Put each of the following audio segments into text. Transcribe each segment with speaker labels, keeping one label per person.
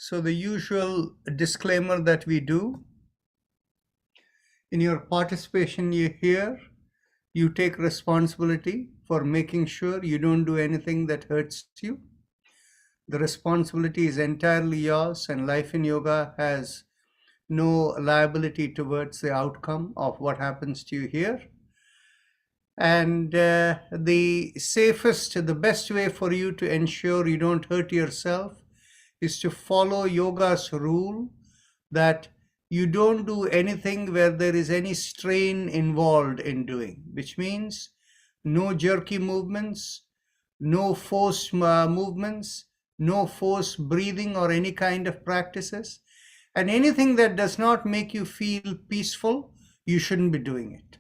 Speaker 1: So the usual disclaimer that we do, in your participation here, you take responsibility for making sure you don't do anything that hurts you. The responsibility is entirely yours, and Life in Yoga has no liability towards the outcome of what happens to you here. And the safest, the best way for you to ensure you don't hurt yourself is to follow yoga's rule that you don't do anything where there is any strain involved in doing, which means no jerky movements, no forced movements, no forced breathing or any kind of practices. And anything that does not make you feel peaceful, you shouldn't be doing it.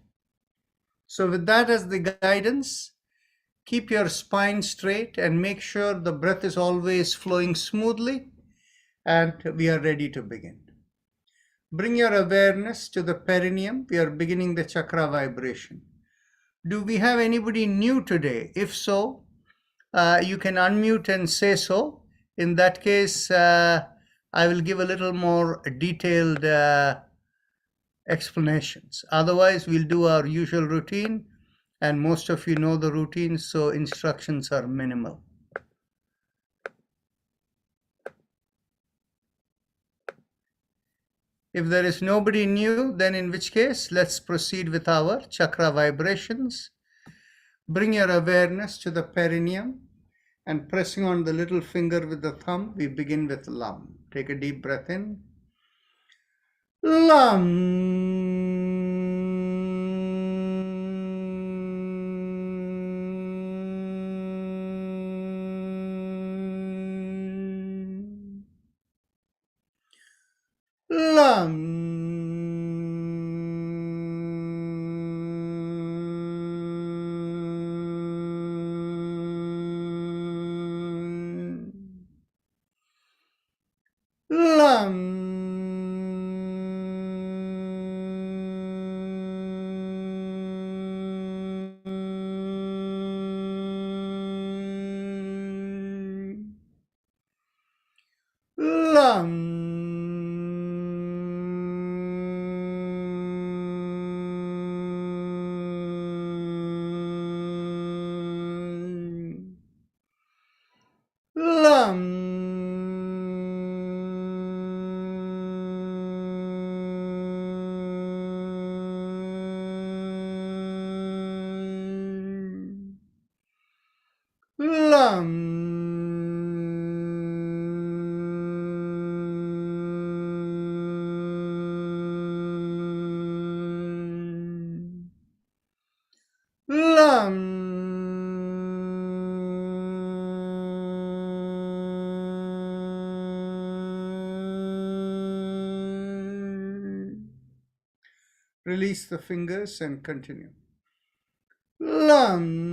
Speaker 1: So with that as the guidance, keep your spine straight and make sure the breath is always flowing smoothly, and we are ready to begin. Bring your awareness to the perineum. We are beginning the chakra vibration. Do we have anybody new today? If so, you can unmute and say so. In that case, I will give a little more detailed explanations. Otherwise, we'll do our usual routine, and most of you know the routine, so instructions are minimal. If there is nobody new, then in which case, let's proceed with our chakra vibrations. Bring your awareness to the perineum, and pressing on the little finger with the thumb, we begin with Lam. Take a deep breath in. Lam. Lam. Lam. Lam. Release the fingers and continue. Lam.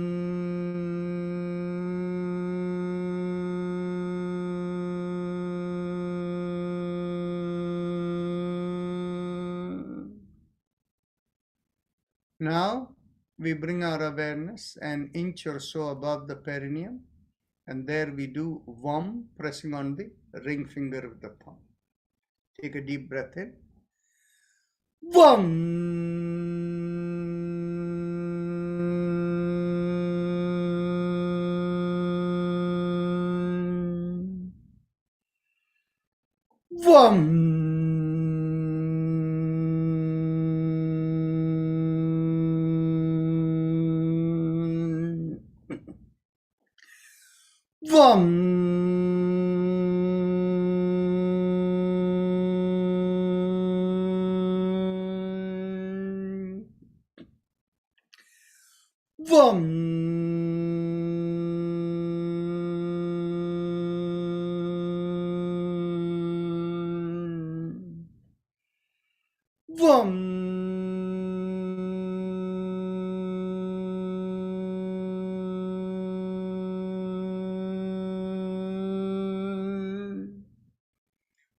Speaker 1: Now we bring our awareness an inch or so above the perineum, and there we do Vam, pressing on the ring finger with the thumb. Take a deep breath in. Vam. Vam. Vam. Vam. Vam.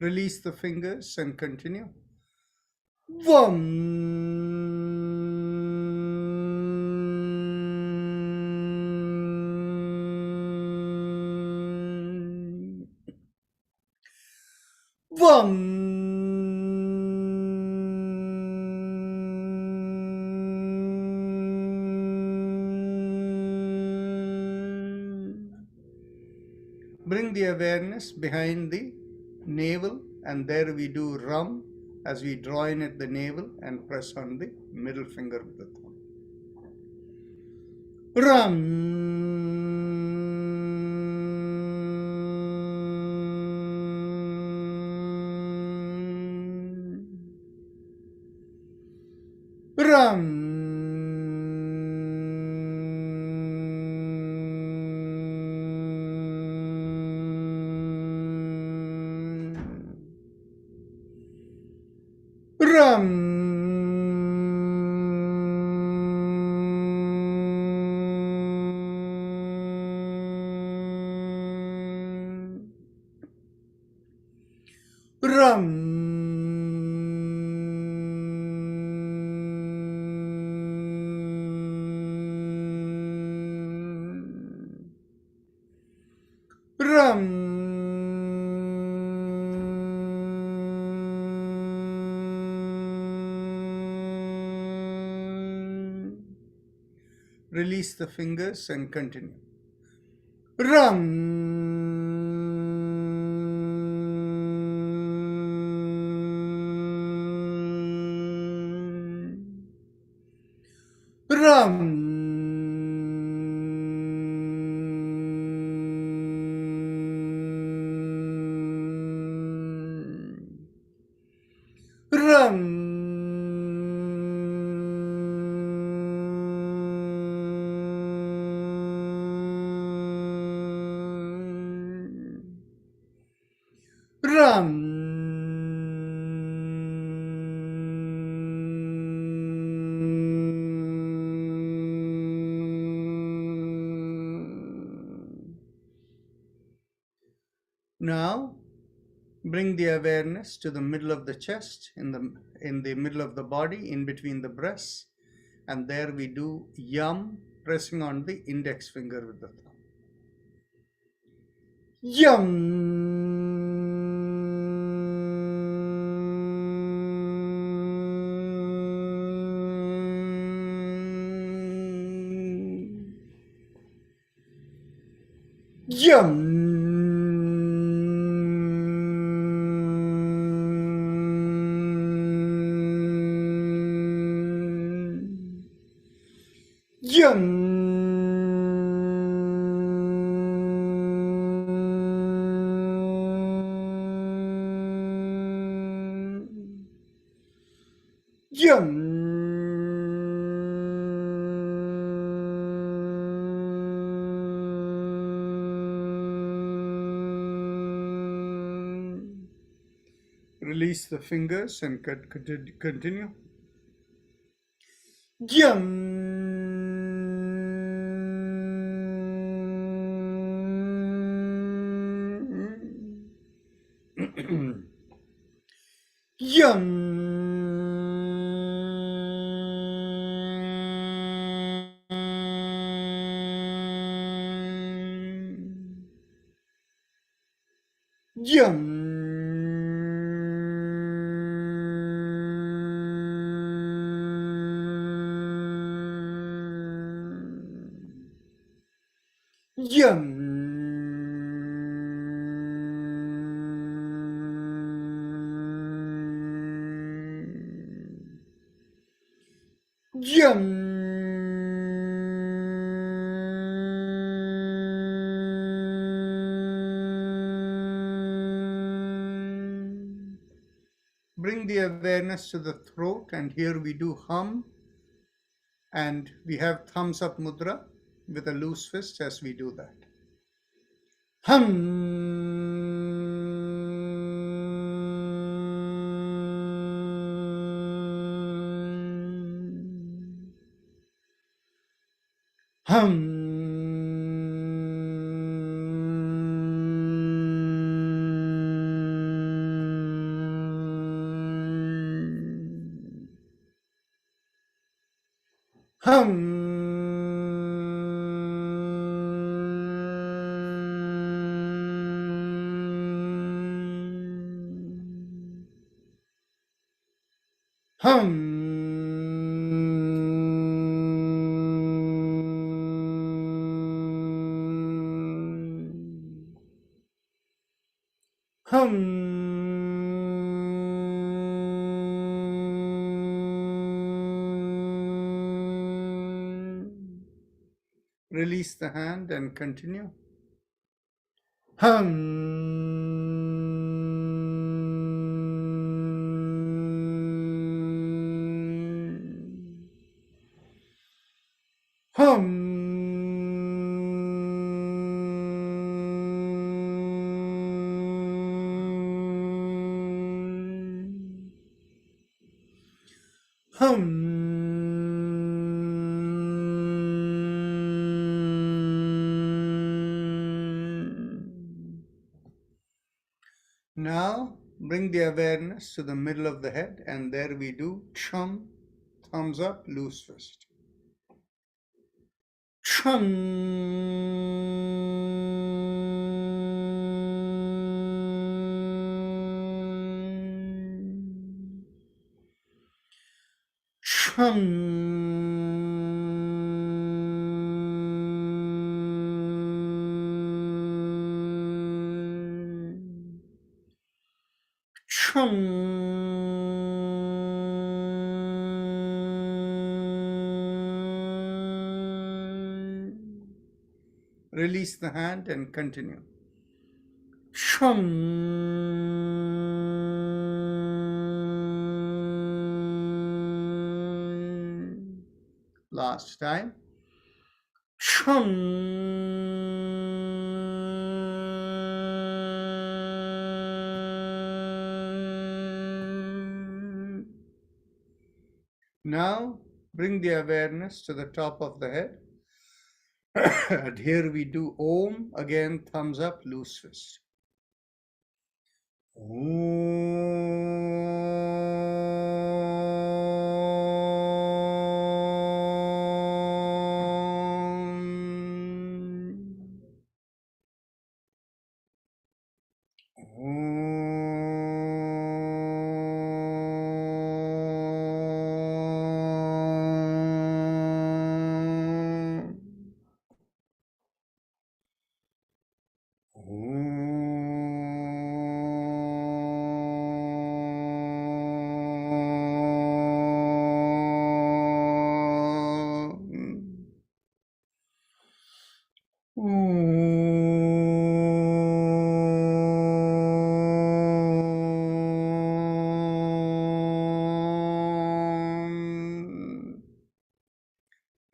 Speaker 1: Release the fingers and continue. Vam. Vam. Bring the awareness behind the navel, and there we do Ram as we draw in at the navel and press on the middle finger with the thumb. Ram. Ram. Ram. Ram. Ram. Release the fingers and continue. Ram. Ram. Ram. Ram. Now bring the awareness to the middle of the chest, in the middle of the body, in between the breasts, and there we do Yam, pressing on the index finger with the thumb. Yam. Yum. Yum. Yum. Release the fingers and continue. Yum. Yum. Yum. Yum. Yum. Bring the awareness to the throat, and here we do hum, and we have thumbs up mudra with a loose fist as we do that. Hum. Hum. Hum. Hum. Release the hand and continue. Now bring the awareness to the middle of the head, and there we do chum, thumbs up, loose fist. Chum. Chum. Release the hand and continue. Last time. Now bring the awareness to the top of the head. And here we do Om, again thumbs up, loose fist.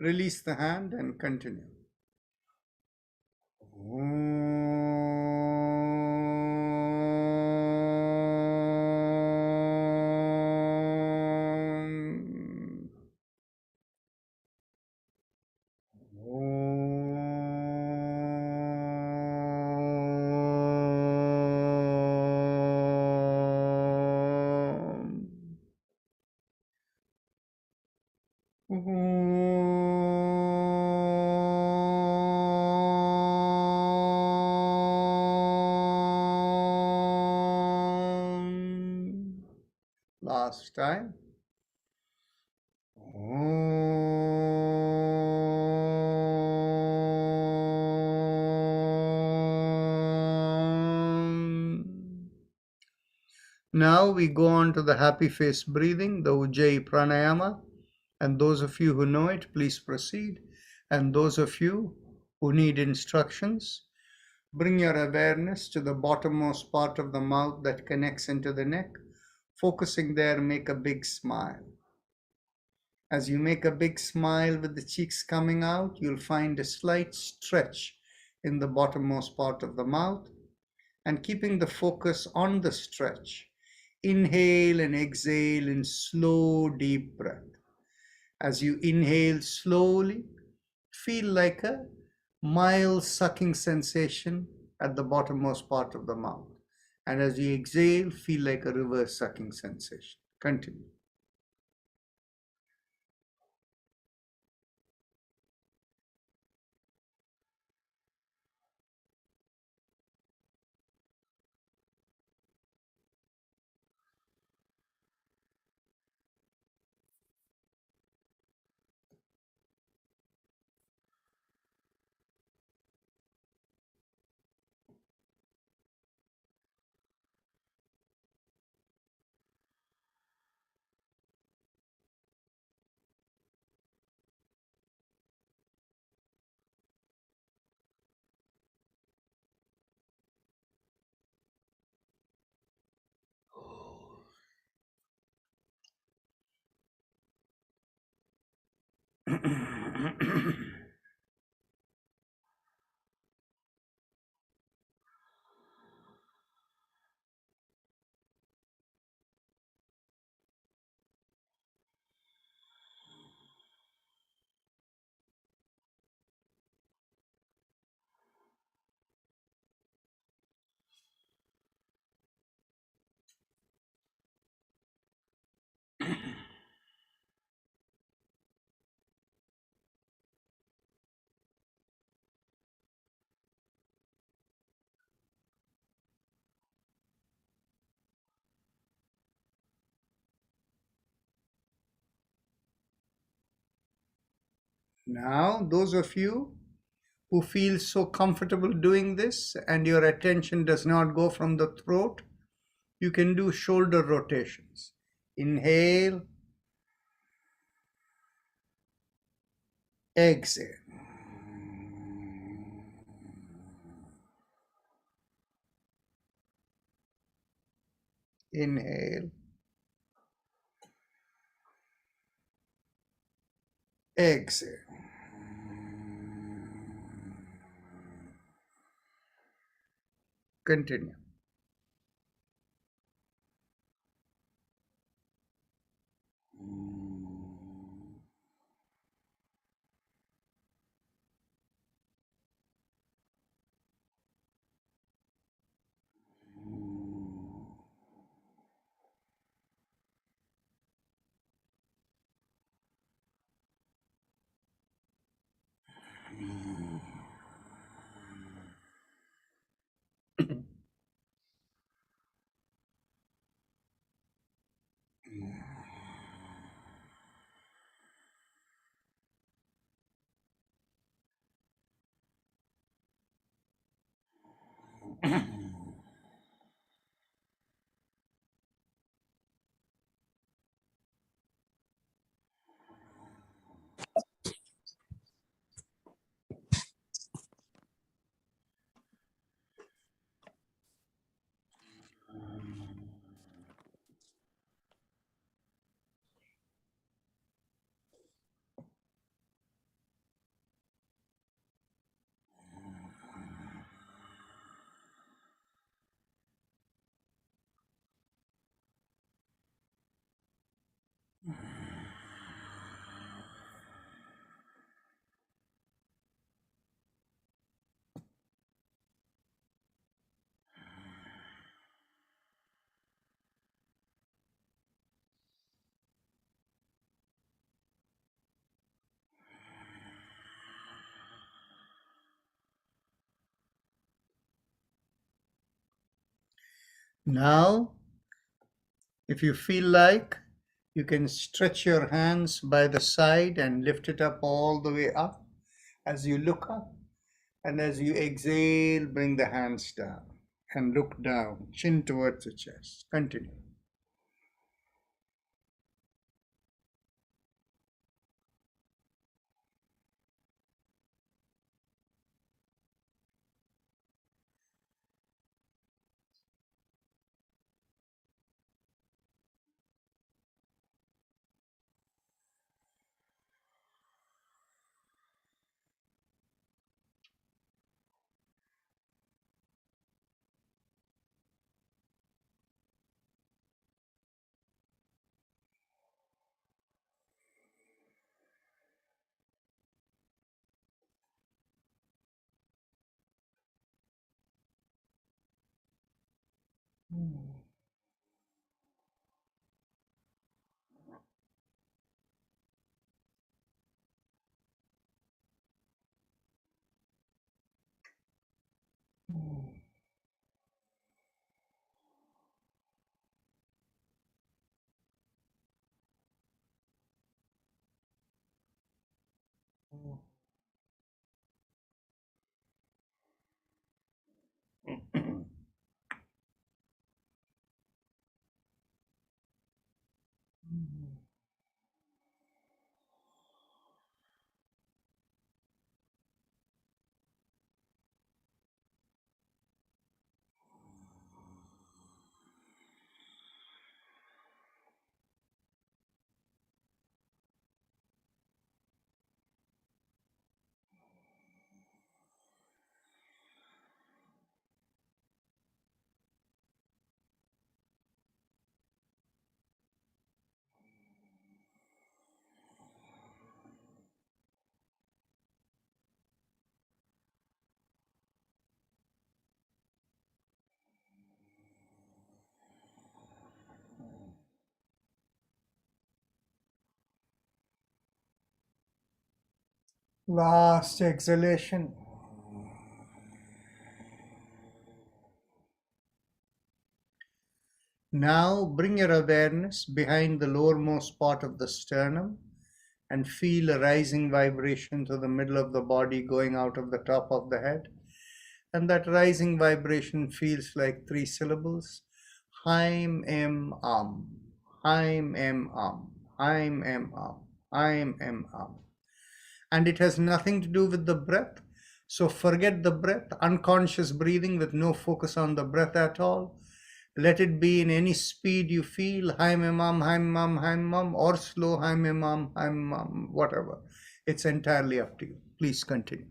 Speaker 1: Release the hand and continue. Last time. Now we go on to the happy face breathing, the Ujjayi Pranayama. And those of you who know it, please proceed. And those of you who need instructions, bring your awareness to the bottommost part of the mouth that connects into the neck. Focusing there, make a big smile. As you make a big smile with the cheeks coming out, you'll find a slight stretch in the bottommost part of the mouth. And keeping the focus on the stretch, inhale and exhale in slow, deep breath. As you inhale slowly, feel like a mild sucking sensation at the bottommost part of the mouth. And as you exhale, feel like a reverse sucking sensation. Continue. Now, those of you who feel so comfortable doing this and your attention does not go from the throat, you can do shoulder rotations. Inhale, exhale. Inhale, exhale. Continue. Now, if you feel like, you can stretch your hands by the side and lift it up all the way up as you look up. And as you exhale, bring the hands down and look down, chin towards the chest. Continue. Last exhalation. Now bring your awareness behind the lowermost part of the sternum and feel a rising vibration to the middle of the body going out of the top of the head. And that rising vibration feels like three syllables. Haim em Haim em Haim em Haim em And it has nothing to do with the breath. So forget the breath, unconscious breathing with no focus on the breath at all. Let it be in any speed you feel, Haim Imam, Haim Imam, Haim Imam, or slow, Haim Imam, Haim Imam, whatever. It's entirely up to you. Please continue.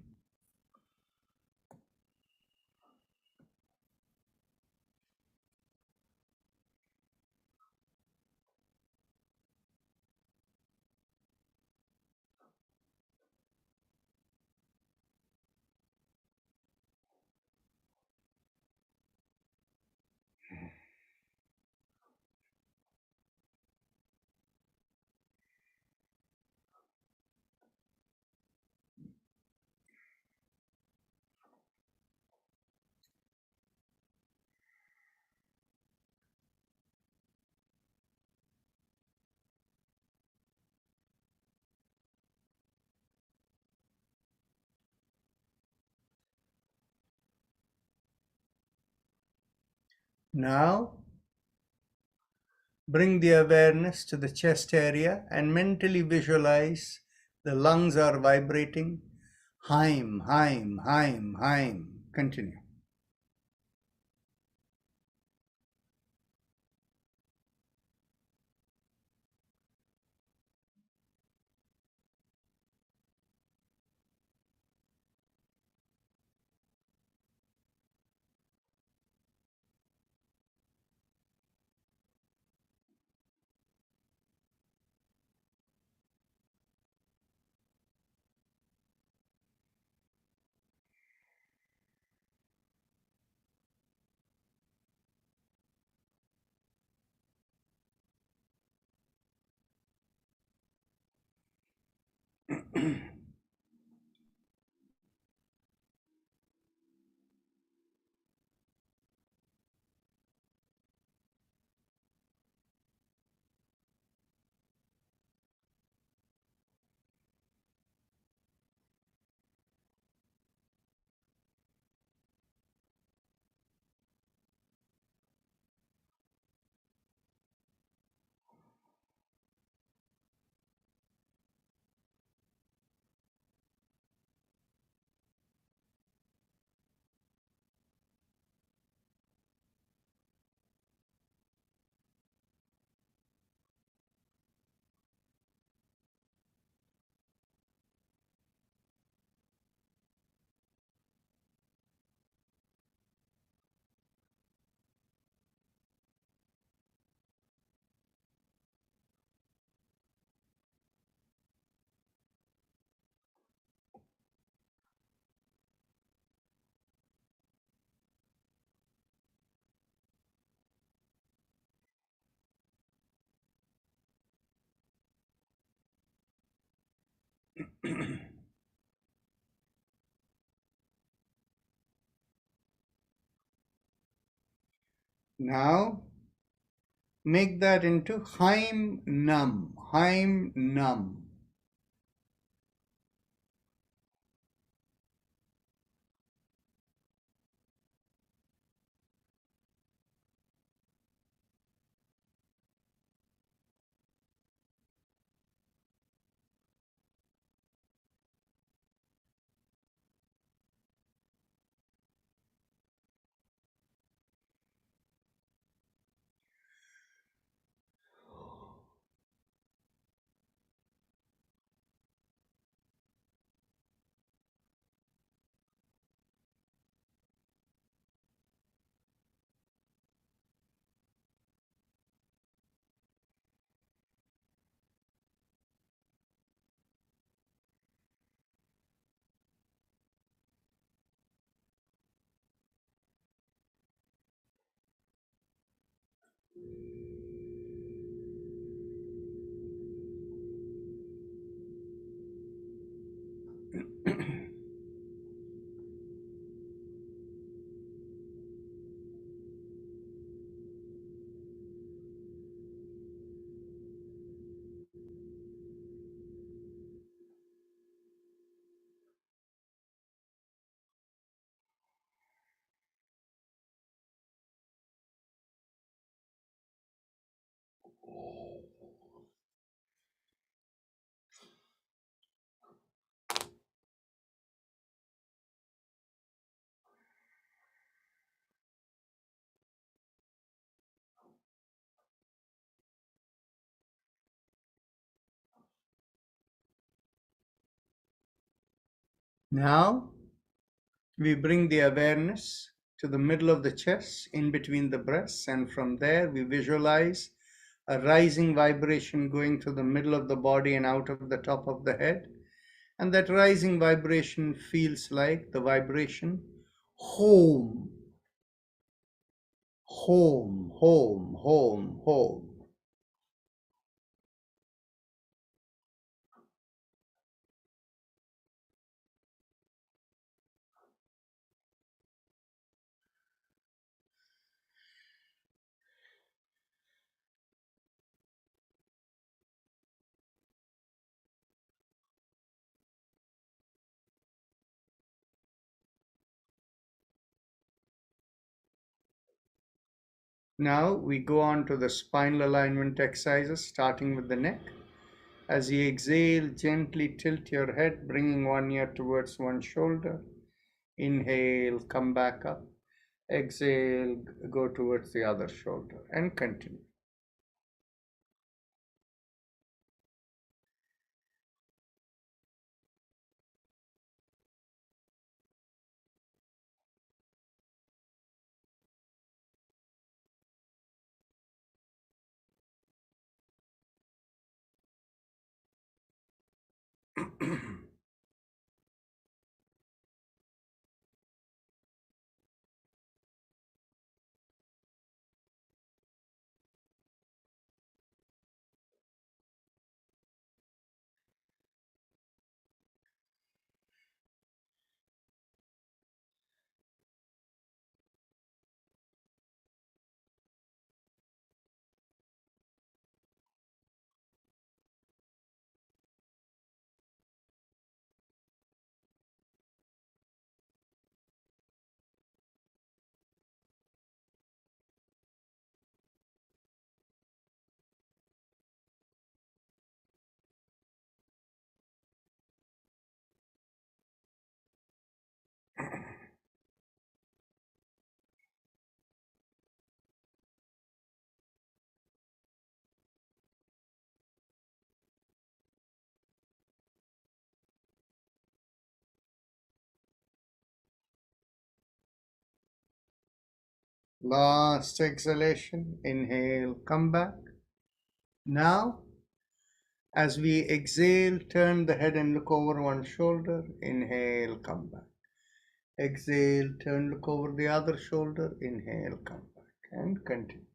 Speaker 1: Now, bring the awareness to the chest area and mentally visualize the lungs are vibrating. Haim, Haim, Haim, Haim. Continue. Now, make that into Haim Nam, Haim Nam. Now we bring the awareness to the middle of the chest, in between the breasts, and from there we visualize a rising vibration going through the middle of the body and out of the top of the head. And that rising vibration feels like the vibration home, home, home, home, home. Now we go on to the spinal alignment exercises, starting with the neck. As you exhale, gently tilt your head, bringing one ear towards one shoulder. Inhale, come back up. Exhale, go towards the other shoulder, and continue. Last exhalation, inhale, come back. Now, as we exhale, turn the head and look over one shoulder. Inhale, come back. Exhale, turn, look over the other shoulder. Inhale, come back, and continue.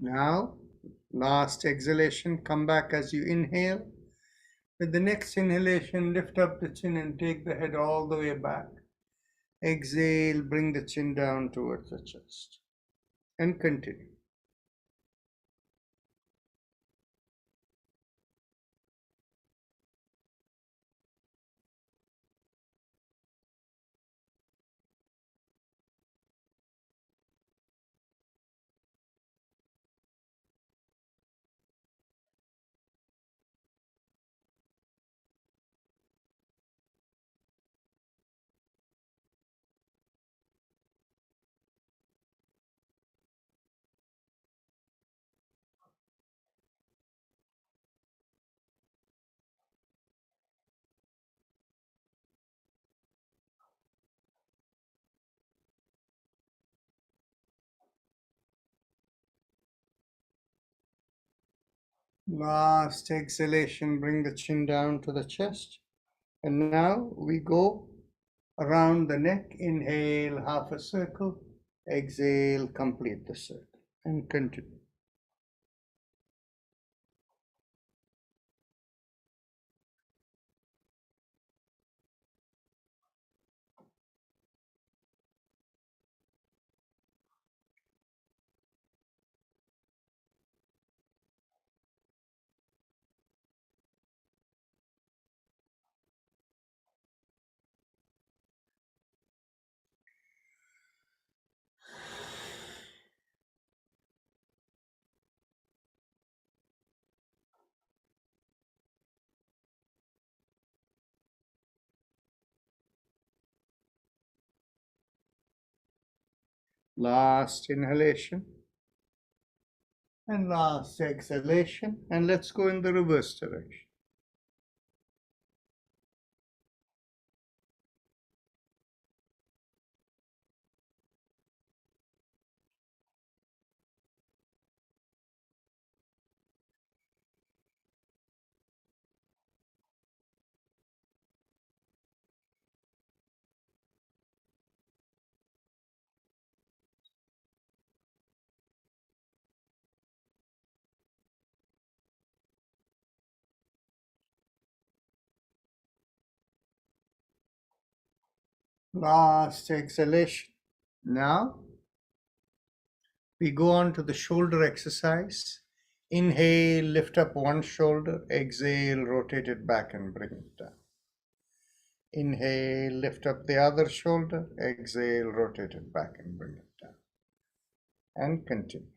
Speaker 1: Now, last exhalation, come back as you inhale. With the next inhalation, lift up the chin and take the head all the way back. Exhale, bring the chin down towards the chest, and continue. Last exhalation, bring the chin down to the chest. And now we go around the neck. Inhale, half a circle. Exhale, complete the circle. And continue. Last inhalation. And last exhalation. And let's go in the reverse direction. Last exhalation. Now we go on to the shoulder exercise. Inhale, lift up one shoulder. Exhale, rotate it back and bring it down. Inhale, lift up the other shoulder. Exhale, rotate it back and bring it down. And continue.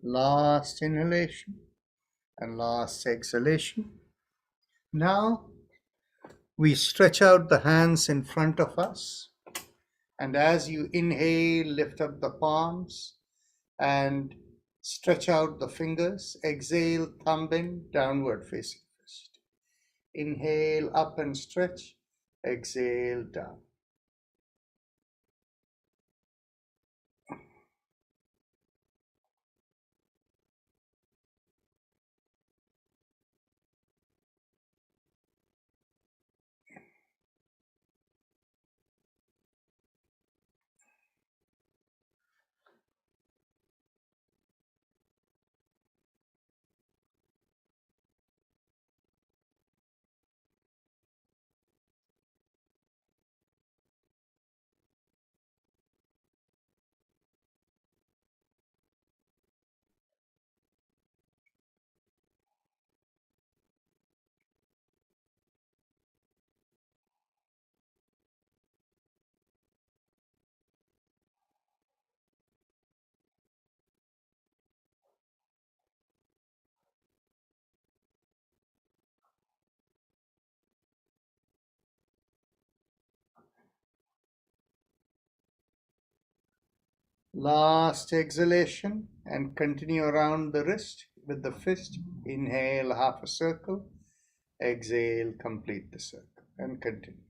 Speaker 1: Last inhalation and last exhalation. Now we stretch out the hands in front of us. And as you inhale, lift up the palms and stretch out the fingers. Exhale, thumb in, downward facing fist. Inhale, up and stretch. Exhale, down. Last exhalation and continue around the wrist with the fist. Inhale, half a circle. Exhale, complete the circle and continue.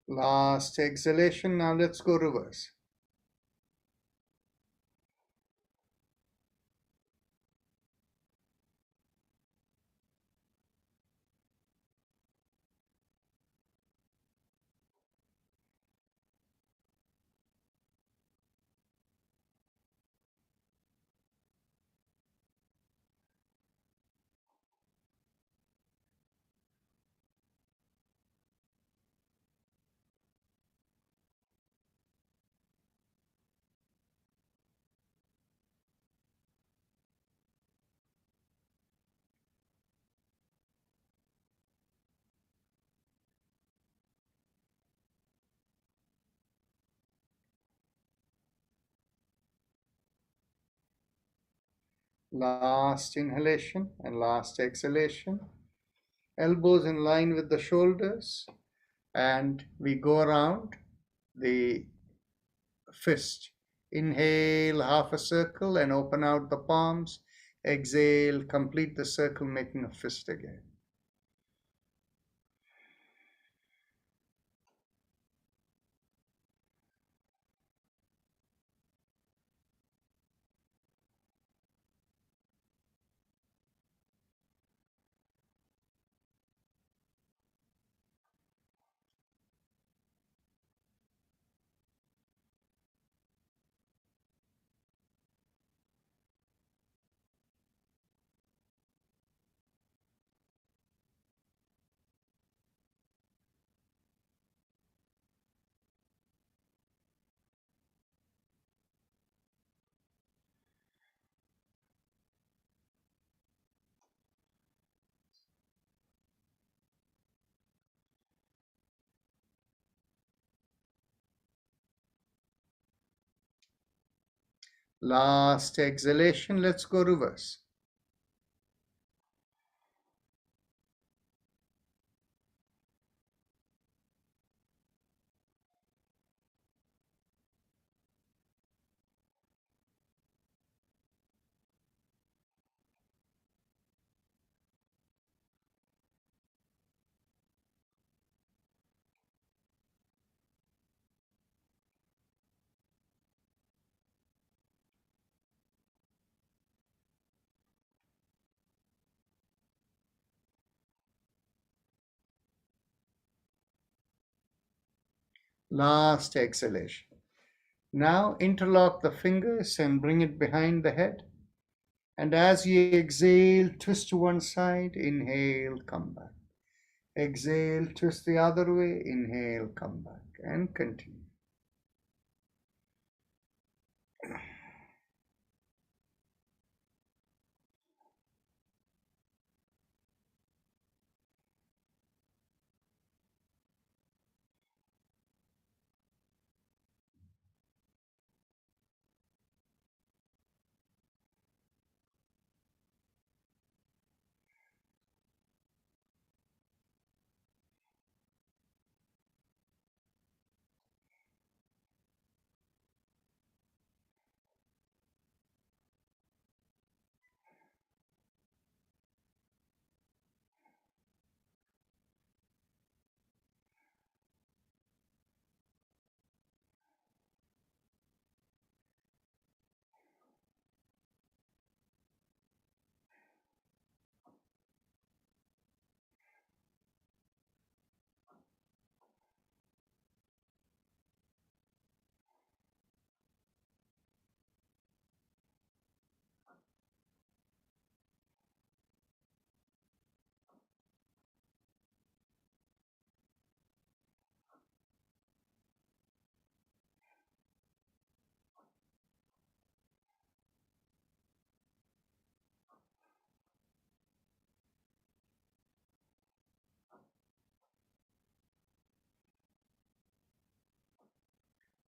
Speaker 1: Last exhalation. Now let's go reverse. Last inhalation and last exhalation. Elbows in line with the shoulders, and we go around the fist. Inhale, half a circle and open out the palms. Exhale, complete the circle, making a fist again. Last exhalation. Let's go reverse. Last exhalation. Now interlock the fingers and bring it behind the head. And as you exhale, twist to one side. Inhale, come back. Exhale, twist the other way. Inhale, come back, and continue.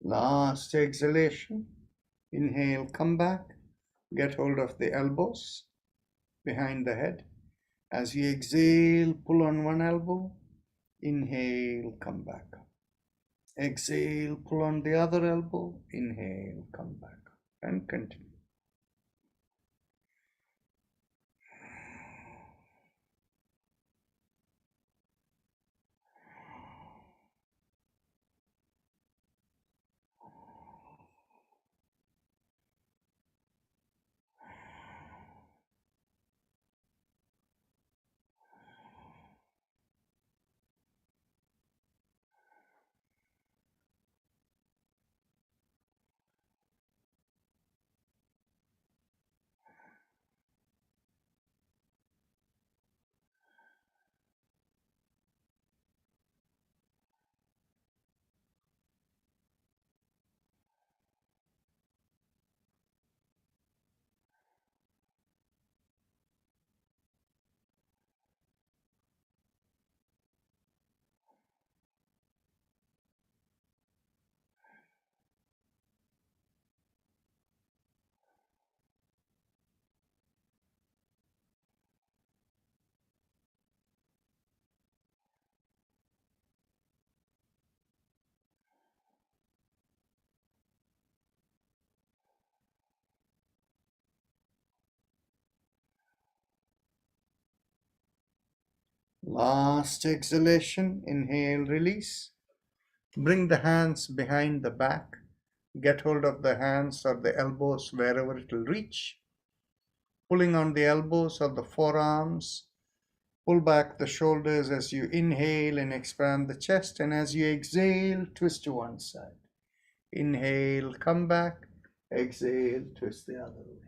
Speaker 1: Last exhalation. Inhale, come back. Get hold of the elbows behind the head. As you exhale, pull on one elbow. Inhale, come back up. Exhale, pull on the other elbow. Inhale, come back up. And continue. Last exhalation. Inhale, release. Bring the hands behind the back. Get hold of the hands or the elbows wherever it will reach. Pulling on the elbows or the forearms. Pull back the shoulders as you inhale and expand the chest. And as you exhale, twist to one side. Inhale, come back. Exhale, twist the other way.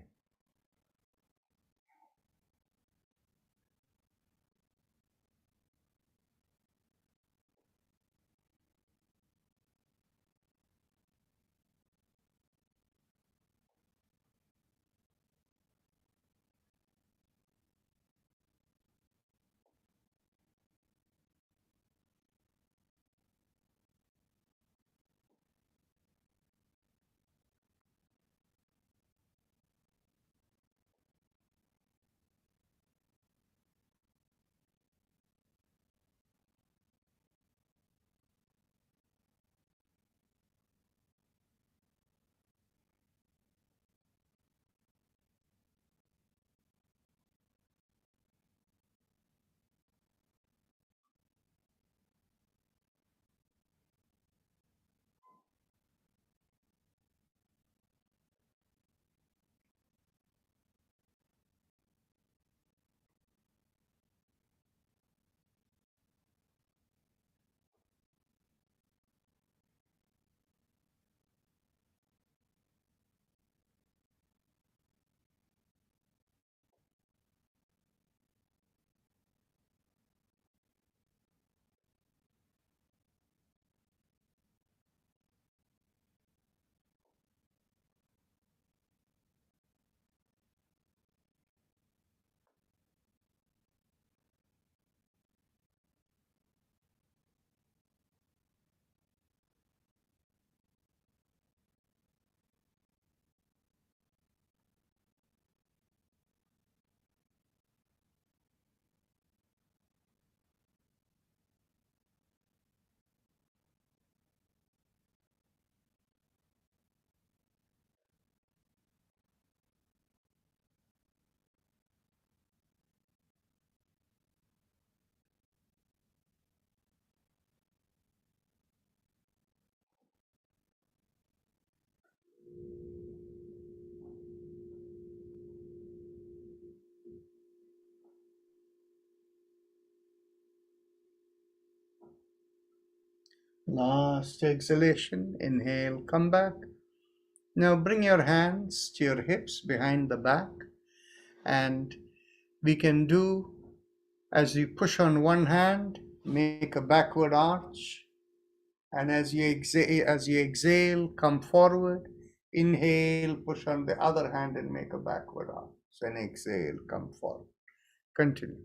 Speaker 1: Last exhalation. Inhale, come back. Now bring your hands to your hips behind the back, and we can do, as you push on one hand, make a backward arch, and as you exhale, come forward. Inhale, push on the other hand and make a backward arch. And exhale, come forward. Continue.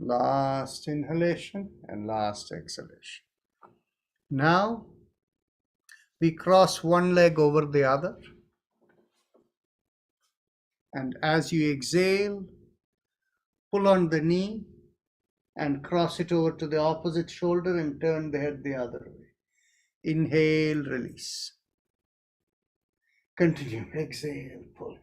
Speaker 1: Last inhalation and last exhalation. Now we cross one leg over the other. And as you exhale, pull on the knee and cross it over to the opposite shoulder and turn the head the other way. Inhale, release. Continue. Exhale, pull.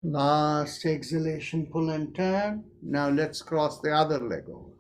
Speaker 1: Last exhalation, pull and turn. Now let's cross the other leg over.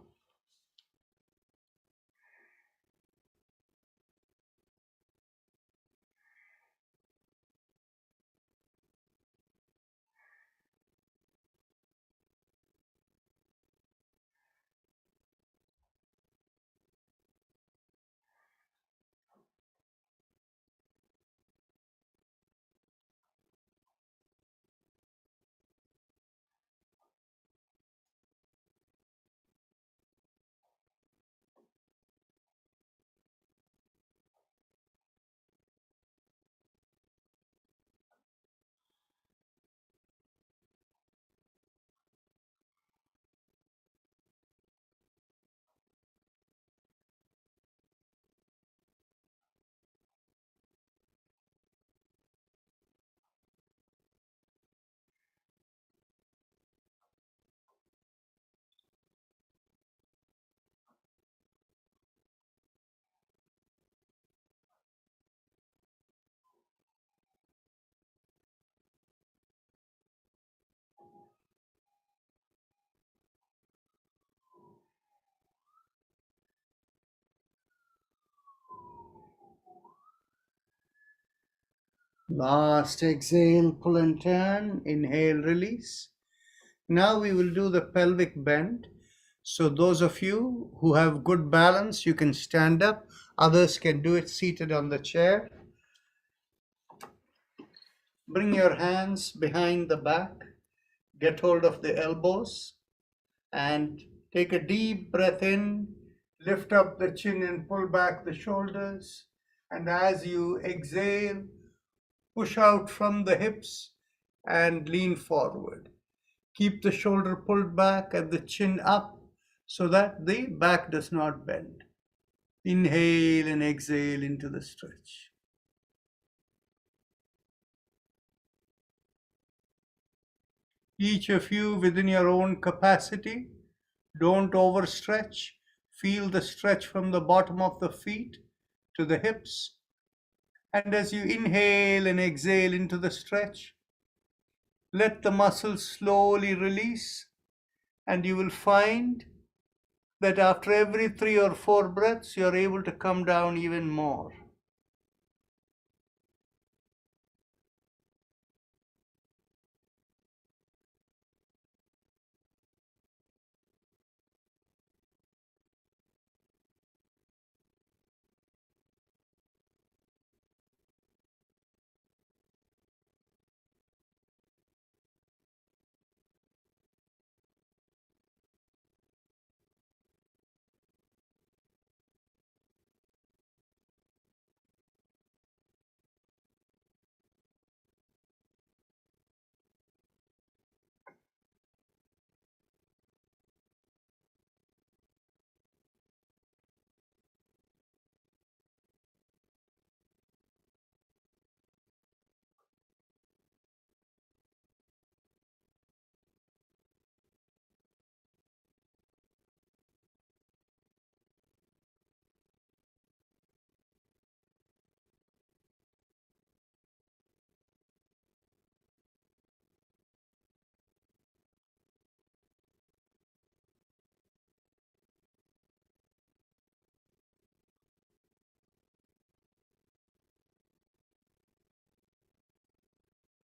Speaker 1: Last exhale, pull and turn. Inhale, release. Now we will do the pelvic bend. So those of you who have good balance, you can stand up. Others can do it seated on the chair. Bring your hands behind the back. Get hold of the elbows and take a deep breath in. Lift up the chin and pull back the shoulders. And as you exhale, push out from the hips and lean forward. Keep the shoulder pulled back and the chin up so that the back does not bend. Inhale and exhale into the stretch. Each of you within your own capacity, don't overstretch. Feel the stretch from the bottom of the feet to the hips. And as you inhale and exhale into the stretch, let the muscles slowly release, and you will find that after every 3 or 4 breaths, you're able to come down even more.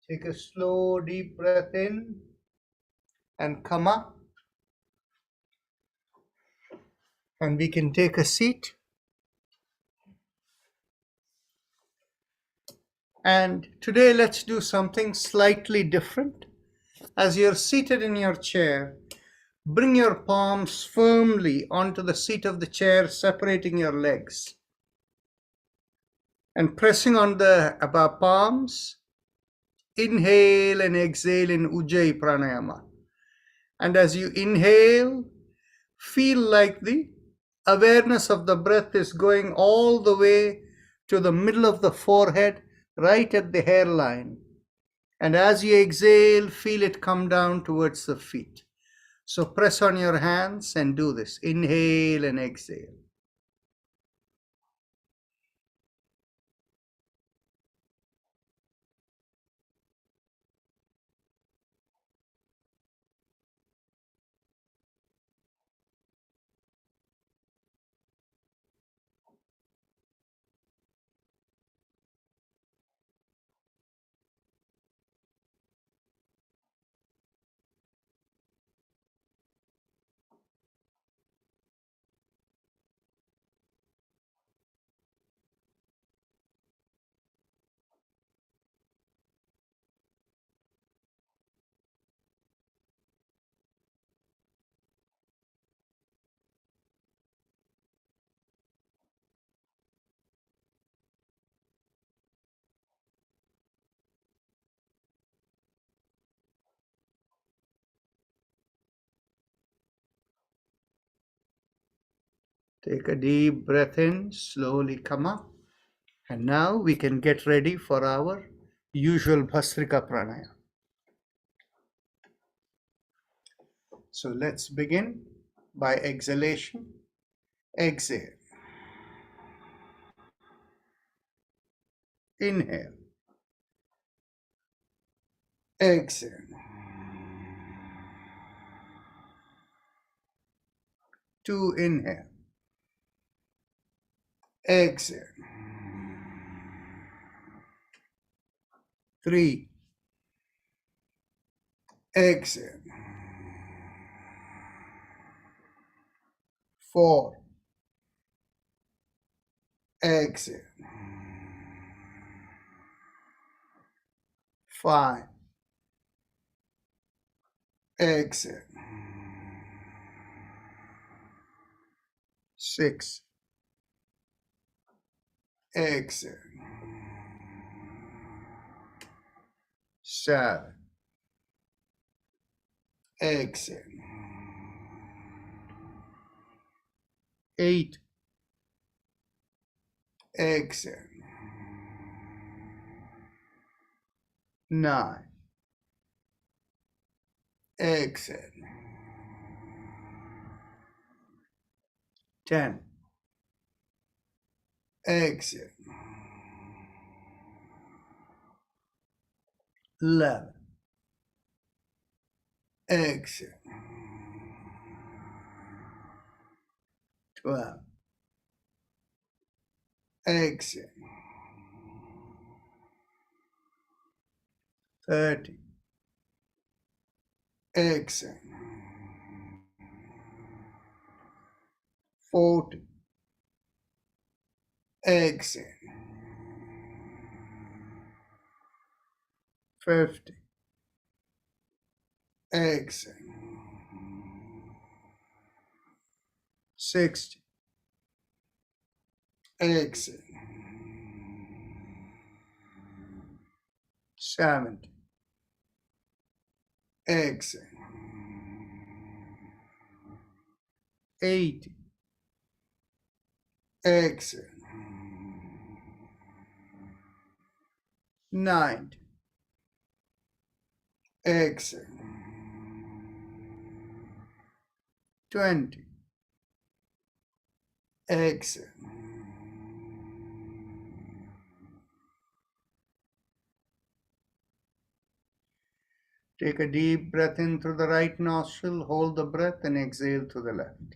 Speaker 1: Take a slow, deep breath in and come up. And we can take a seat. And today let's do something slightly different. As you're seated in your chair, bring your palms firmly onto the seat of the chair, separating your legs. And pressing on the above palms, inhale and exhale in Ujjayi Pranayama. And as you inhale, feel like the awareness of the breath is going all the way to the middle of the forehead, right at the hairline. And as you exhale, feel it come down towards the feet. So press on your hands and do this. Inhale and exhale. Take a deep breath in, slowly come up. And now we can get ready for our usual Bhastrika Pranayama. So let's begin by exhalation. Exhale. Inhale. Exhale. 2, inhale. Exhale. 3. Exhale. 4. Exhale. 5. Exhale. 6. Exhale. 7. Exhale. 8. Exhale. 9. Exhale. 10. Exhale. 11. Exhale. 12. Exhale. 30. Exhale. 40. Exhale. 50. Exhale. 60. Exhale. 70. Exhale. 80. Exhale. 90. Exhale. 20. Exhale. Take a deep breath in through the right nostril, hold the breath and exhale through the left.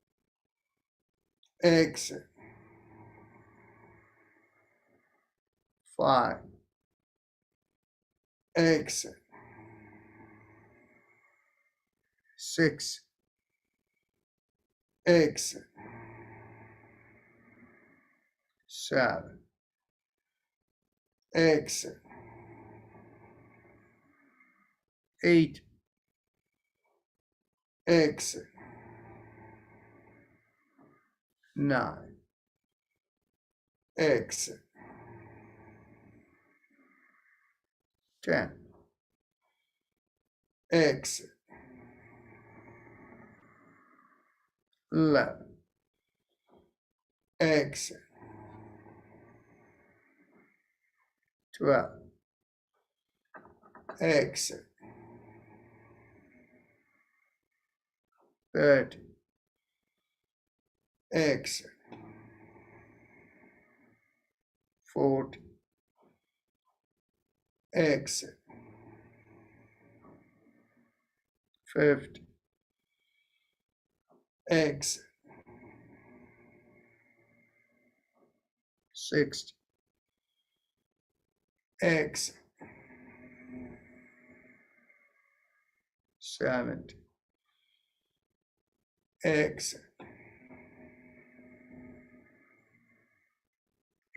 Speaker 1: Exhale. 5, exhale. 6, exhale. 7, exhale. 8, exhale. 9, exhale. 10, exhale. 11, exhale. 12, exhale. 13, exhale. 14, exhale. 15, exhale. 16, exhale. 17, exhale.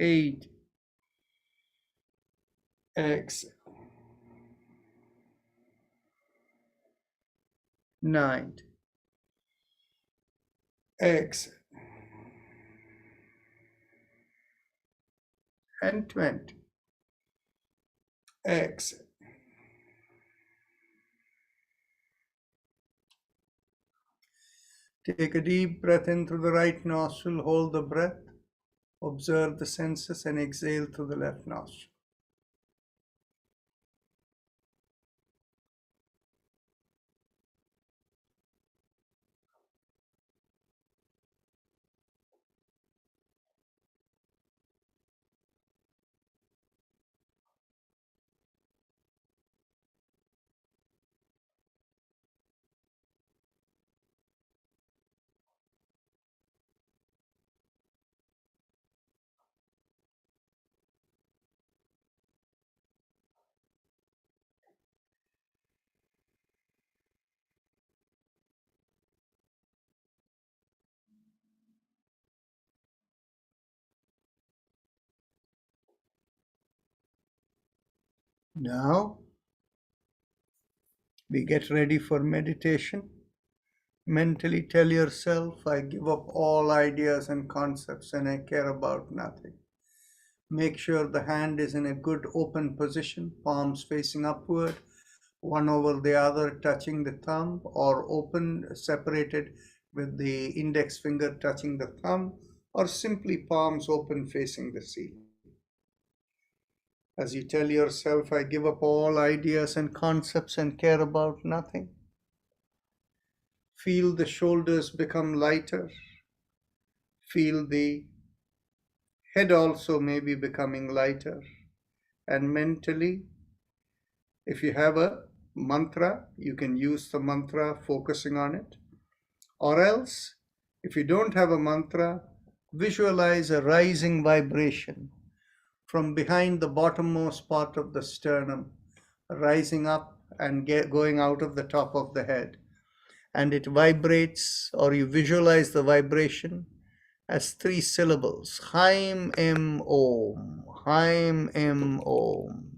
Speaker 1: 18, exhale. 19, exhale. And 20, exhale. Take a deep breath in through the right nostril, hold the breath, observe the senses, and exhale through the left nostril. Now, we get ready for meditation. Mentally tell yourself, I give up all ideas and concepts and I care about nothing. Make sure the hand is in a good open position, palms facing upward, one over the other touching the thumb, or open, separated with the index finger touching the thumb, or simply palms open facing the ceiling. As you tell yourself, I give up all ideas and concepts and care about nothing. Feel the shoulders become lighter. Feel the head also maybe becoming lighter. And mentally, if you have a mantra, you can use the mantra focusing on it. Or else, if you don't have a mantra, visualize a rising vibration from behind the bottommost part of the sternum, rising up and going out of the top of the head. And it vibrates, or you visualize the vibration as 3 syllables. Haim Em Om. Haim Em Om.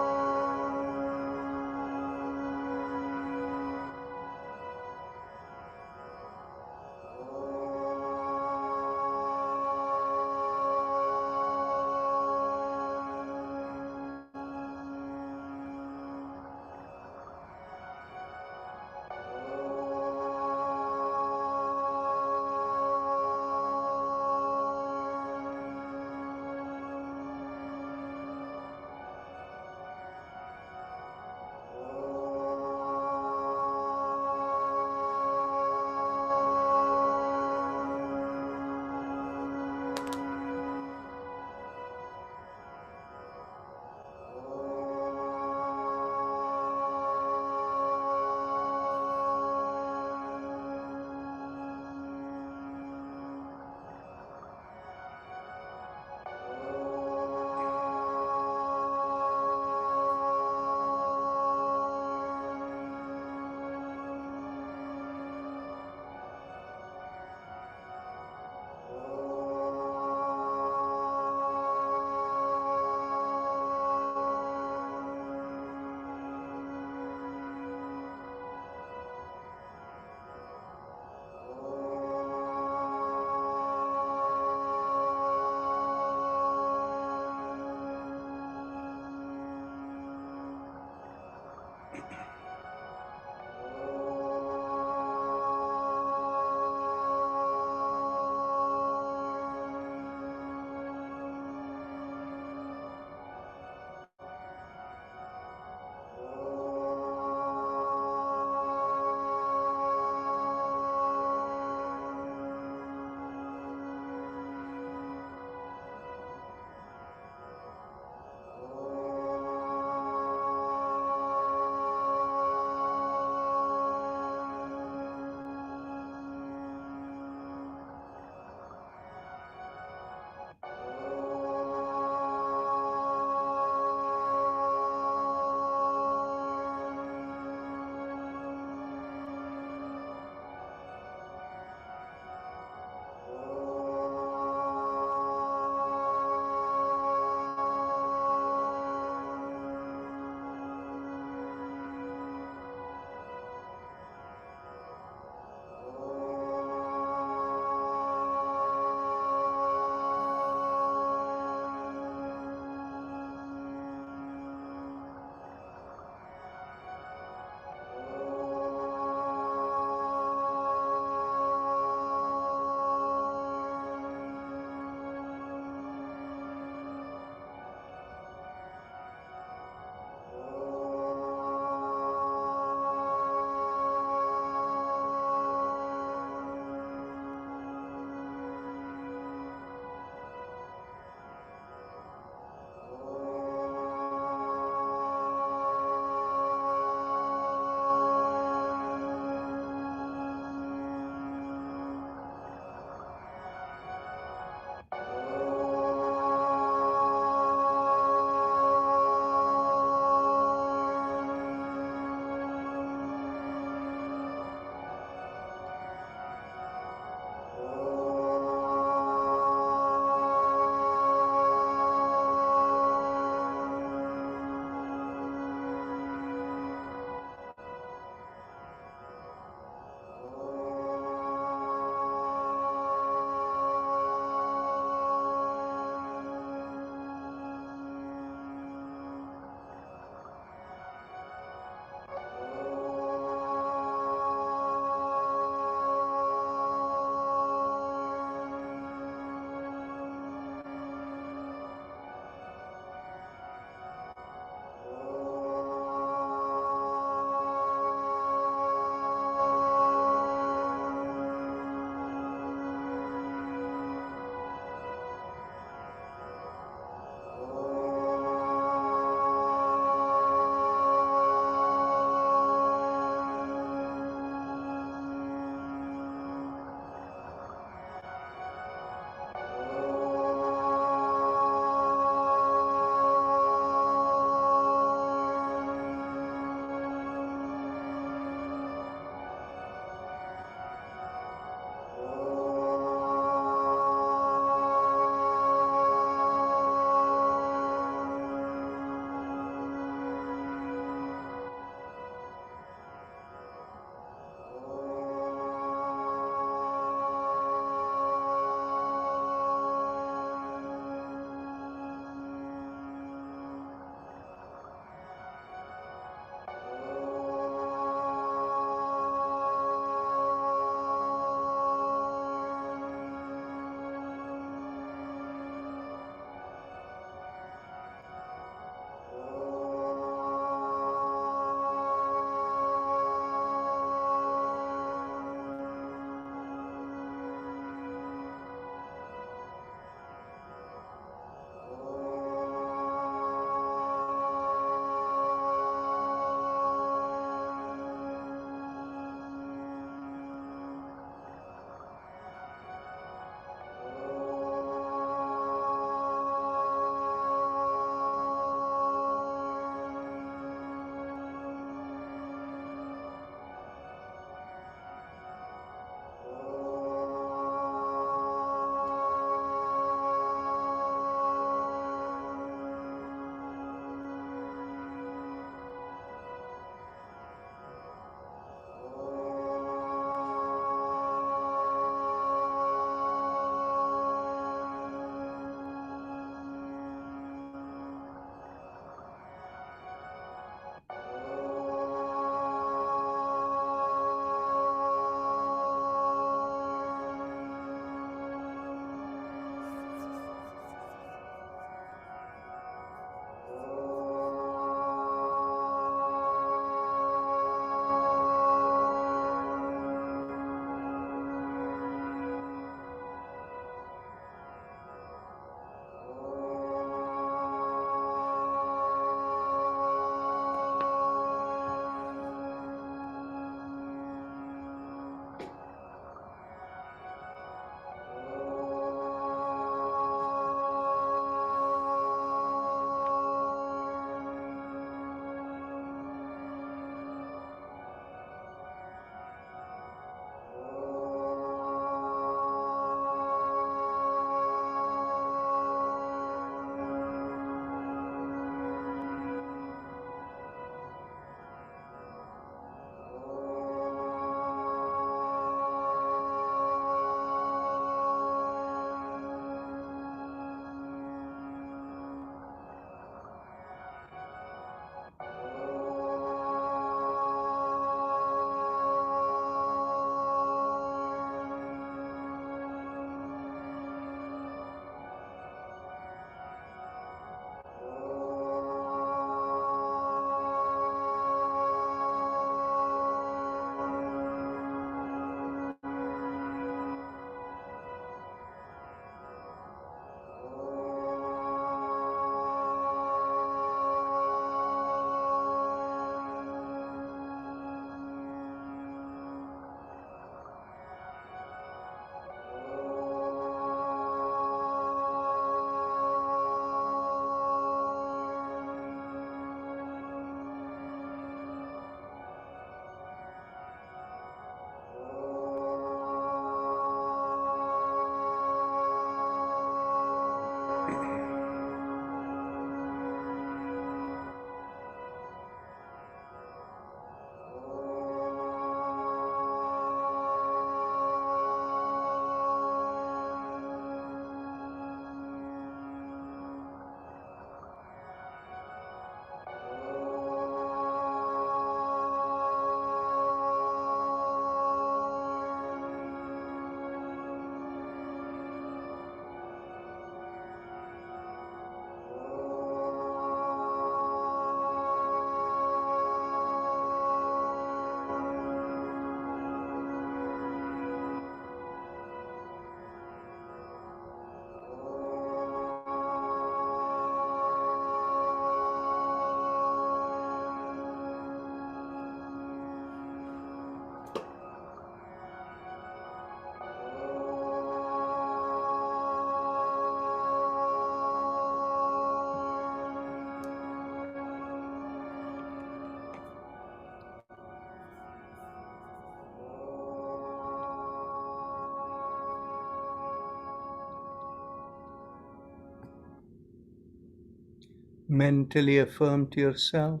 Speaker 1: Mentally affirm to yourself,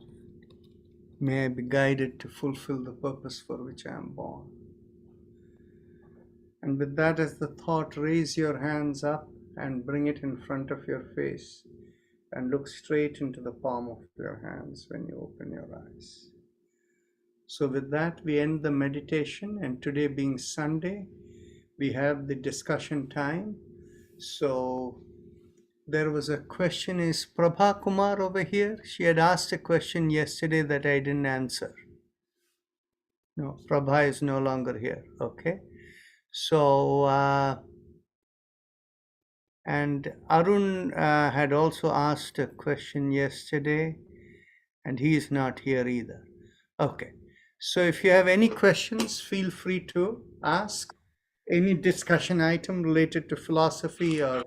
Speaker 1: may I be guided to fulfill the purpose for which I am born. And with that as the thought, raise your hands up and bring it in front of your face and look straight into the palm of your hands when you open your eyes. So with that, we end the meditation, and today being Sunday, we have the discussion time. So there was a question, is Prabha Kumar over here? She had asked a question yesterday that I didn't answer. No, Prabha is no longer here. Okay. So, and Arun had also asked a question yesterday, and he is not here either. Okay. So if you have any questions, feel free to ask. Any discussion item related to philosophy or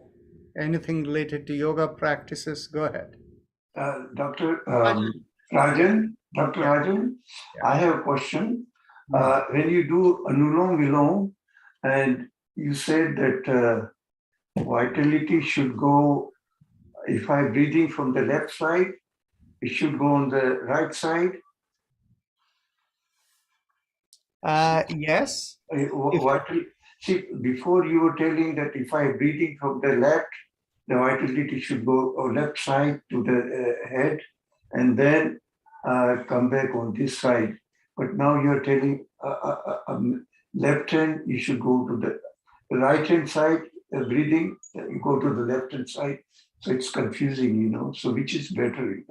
Speaker 1: anything related to yoga practices, go ahead.
Speaker 2: Dr. Rajan, I have a question. When you do Anulom Vilom, and you said that vitality should go, if I'm breathing from the left side, it should go on the right side.
Speaker 1: Yes.
Speaker 2: See, before you were telling that if I'm breathing from the left, the vitality should go on left side to the head and then come back on this side. But now you're telling left hand, you should go to the right hand side, breathing, you go to the left hand side. So it's confusing, so which is better?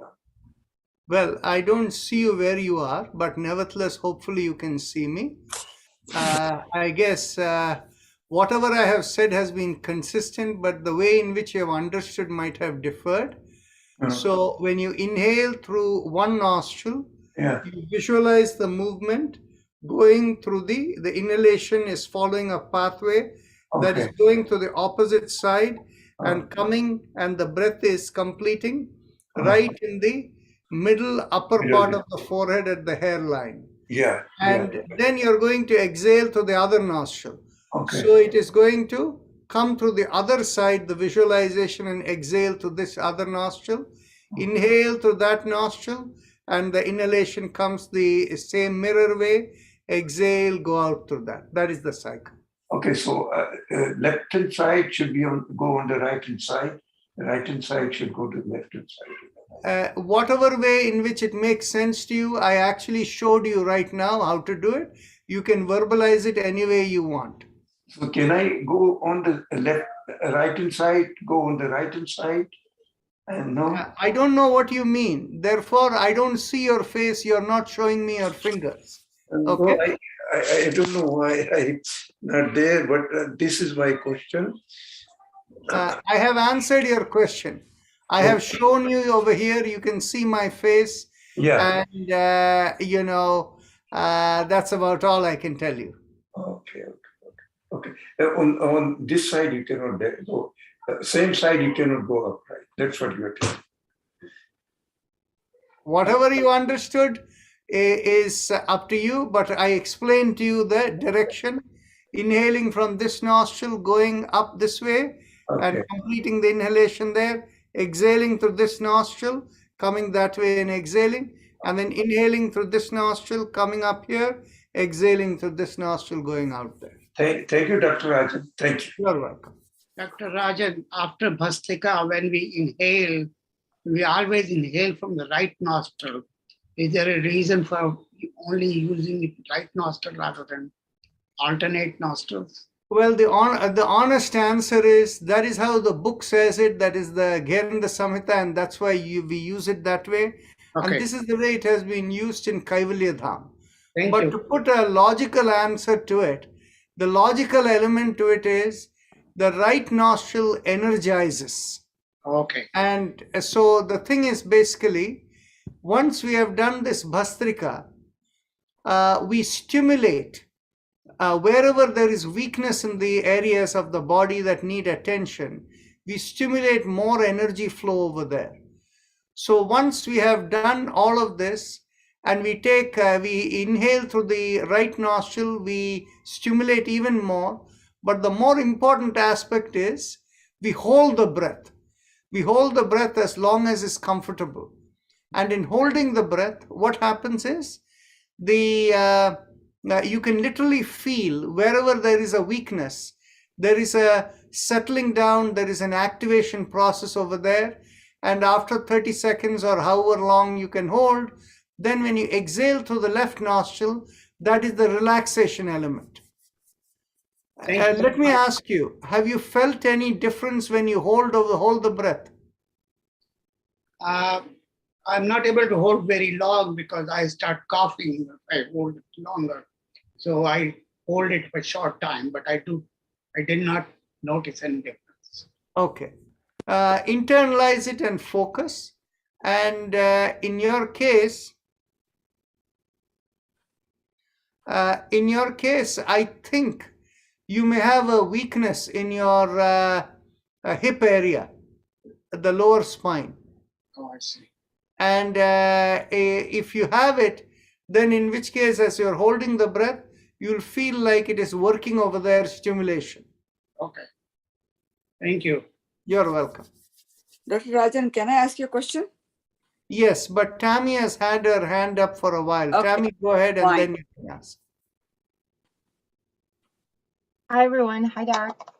Speaker 1: Well, I don't see you where you are, but nevertheless, hopefully you can see me. I guess whatever I have said has been consistent, but the way in which you have understood might have differed. So when you inhale through one nostril, you visualize the movement going through the inhalation is following a pathway that is going to the opposite side and coming, and the breath is completing right in the middle upper part of the forehead at the hairline. And then you're going to exhale to the other nostril. So it is going to come through the other side, the visualization, and exhale to this other nostril. Inhale through that nostril, and the inhalation comes the same mirror way. Exhale, go out through that. That is the cycle.
Speaker 2: Okay, so left hand side should go on the right hand side. The right hand side should go to the left hand side.
Speaker 1: Whatever way in which it makes sense to you, I actually showed you right now how to do it. You can verbalize it any way you want.
Speaker 2: So can I go on the right hand side, go on the right hand side? And no?
Speaker 1: I don't know what you mean. Therefore, I don't see your face. You're not showing me your fingers. Okay.
Speaker 2: No, I don't know why I'm not there, but this is my question.
Speaker 1: I have answered your question. I have shown you over here. You can see my face.
Speaker 2: Yeah.
Speaker 1: And, that's about all I can tell you.
Speaker 2: Okay. On this side, you cannot go. Same side, you cannot go upright. That's what you are telling.
Speaker 1: Whatever you understood is up to you, but I explained to you the direction. Inhaling from this nostril, going up this way, and completing the inhalation there. Exhaling through this nostril, coming that way and exhaling, and then inhaling through this nostril, coming up here, exhaling through this nostril, going out there.
Speaker 2: Thank you, Dr. Rajan. Thank you.
Speaker 1: You're welcome.
Speaker 3: Dr. Rajan, after Bhastrika, when we inhale, we always inhale from the right nostril. Is there a reason for only using the right nostril rather than alternate nostrils?
Speaker 1: Well, the honest answer is that is how the book says it. That is the Gerinda Samhita, and that's why we use it that way. And this is the way it has been used in Kaivalya Dham. But to put a logical answer to it, the logical element to it is the right nostril energizes. And so the thing is basically, once we have done this Bhastrika, we stimulate wherever there is weakness in the areas of the body that need attention, we stimulate more energy flow over there. So once we have done all of this, and we inhale through the right nostril, we stimulate even more. But the more important aspect is we hold the breath. We hold the breath as long as is comfortable. And in holding the breath, what happens is you can literally feel wherever there is a weakness, there is a settling down, there is an activation process over there. And after 30 seconds or however long you can hold, then when you exhale through the left nostril, that is the relaxation element. Let me ask you, have you felt any difference when you hold the breath?
Speaker 3: I'm not able to hold very long because I start coughing if I hold it longer. So I hold it for a short time, but I did not notice any difference.
Speaker 1: Okay. Internalize it and focus. And in your case, I think you may have a weakness in your hip area, the lower spine.
Speaker 3: Oh, I see.
Speaker 1: And if you have it, then in which case, as you're holding the breath, you'll feel like it is working over there, stimulation.
Speaker 3: Okay. Thank you.
Speaker 1: You're welcome.
Speaker 4: Dr. Rajan, can I ask you a question?
Speaker 1: Yes, but Tammy has had her hand up for a while.
Speaker 4: Okay.
Speaker 1: Tammy, go ahead and
Speaker 4: Fine.
Speaker 1: then you can ask.
Speaker 5: Hi, everyone. Hi, Doc.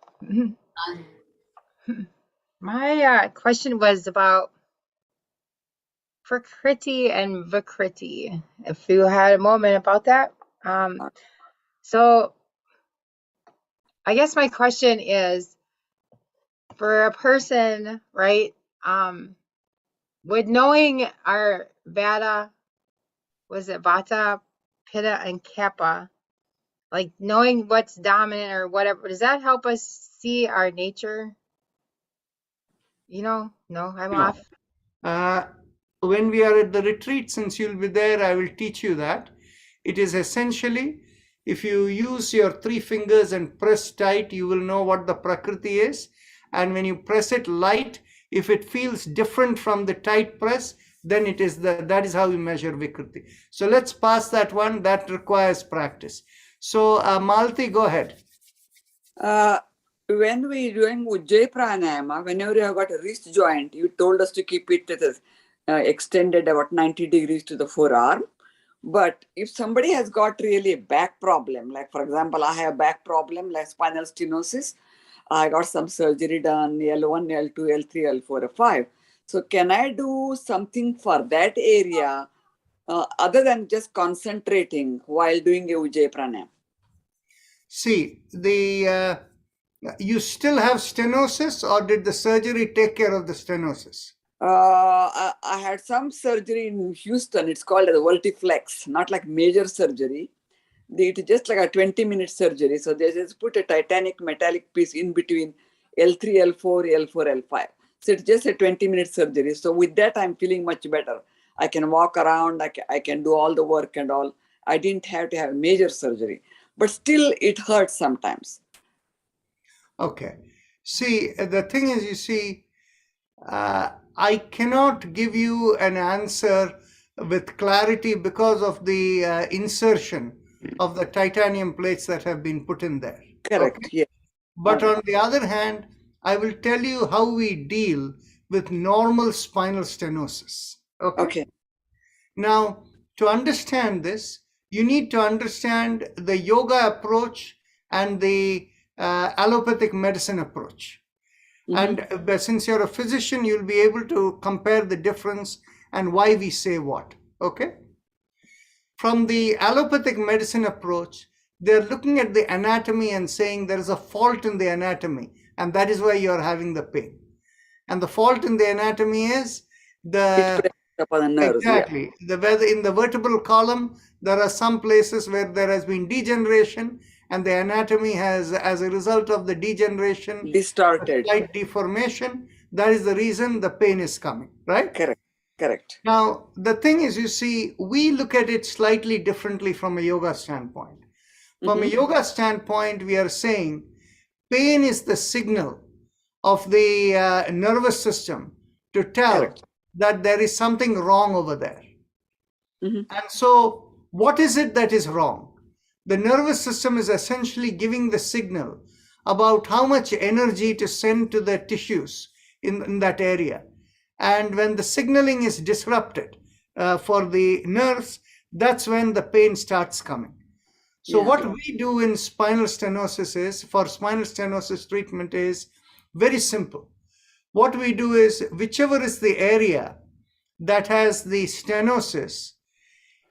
Speaker 5: My question was about Prakriti and Vikriti, if you had a moment about that. So I guess my question is, for a person, right, with knowing our Vata, was it Vata, Pitta, and Kapha, like knowing what's dominant or whatever, does that help us see our nature? No, I'm
Speaker 1: No.
Speaker 5: off.
Speaker 1: When we are at the retreat, since you'll be there, I will teach you that. It is essentially, if you use your 3 fingers and press tight, you will know what the Prakriti is. And when you press it light, if it feels different from the tight press, then that is how you measure Vikriti. So let's pass that one. That requires practice. So Malti, go ahead.
Speaker 4: When we doing Ujjayi Pranayama, whenever you have got a wrist joint, you told us to keep it extended about 90 degrees to the forearm. But if somebody has got really a back problem, like for example, I have a back problem like spinal stenosis, I got some surgery done, L1, L2, L3, L4, L5. So can I do something for that area other than just concentrating while doing a Ujjayi Pranayama?
Speaker 1: See, you still have stenosis, or did the surgery take care of the stenosis?
Speaker 4: I had some surgery in Houston. It's called a Vertiflex, not like major surgery. It's just like a 20-minute surgery. So they just put a titanic metallic piece in between L3, L4, L4, L5. So it's just a 20-minute surgery. So with that, I'm feeling much better. I can walk around. I can do all the work and all. I didn't have to have major surgery. But still, it hurts sometimes.
Speaker 1: Okay. See, the thing is, you see, I cannot give you an answer with clarity because of the insertion of the titanium plates that have been put in there.
Speaker 4: Correct.
Speaker 1: Okay?
Speaker 4: Yeah.
Speaker 1: But on the other hand, I will tell you how we deal with normal spinal stenosis. Okay. Now, to understand this, you need to understand the yoga approach and the allopathic medicine approach.
Speaker 4: Mm-hmm.
Speaker 1: And since you're a physician, you'll be able to compare the difference and why we say what. Okay. From the allopathic medicine approach, they're looking at the anatomy and saying there is a fault in the anatomy, and that is why you're having the pain. And the fault in the anatomy is exactly whether in the vertebral column there are some places where there has been degeneration, and the anatomy has, as a result of the degeneration,
Speaker 4: distorted,
Speaker 1: slight deformation. That is the reason the pain is coming, right?
Speaker 4: Correct.
Speaker 1: Now, the thing is, you see, we look at it slightly differently from a yoga standpoint. From a yoga standpoint, we are saying pain is the signal of the nervous system to tell that there is something wrong over there. And so what is it that is wrong? The nervous system is essentially giving the signal about how much energy to send to the tissues in that area. And when the signaling is disrupted for the nerves, that's when the pain starts coming. So
Speaker 4: Yeah.
Speaker 1: what we do in spinal stenosis is, for spinal stenosis treatment, is very simple. What we do is, whichever is the area that has the stenosis,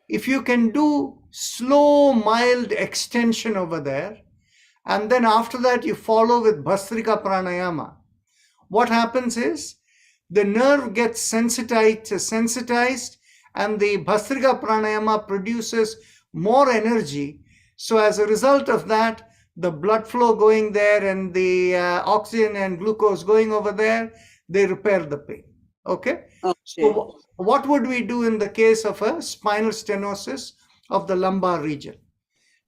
Speaker 1: if you can do slow, mild extension over there, and then after that you follow with Bhastrika Pranayama, what happens is the nerve gets sensitized, and the Bhastrika Pranayama produces more energy. So as a result of that, the blood flow going there and the oxygen and glucose going over there, they repair the pain. Okay?
Speaker 4: Okay.
Speaker 1: So what would we do in the case of a spinal stenosis of the lumbar region?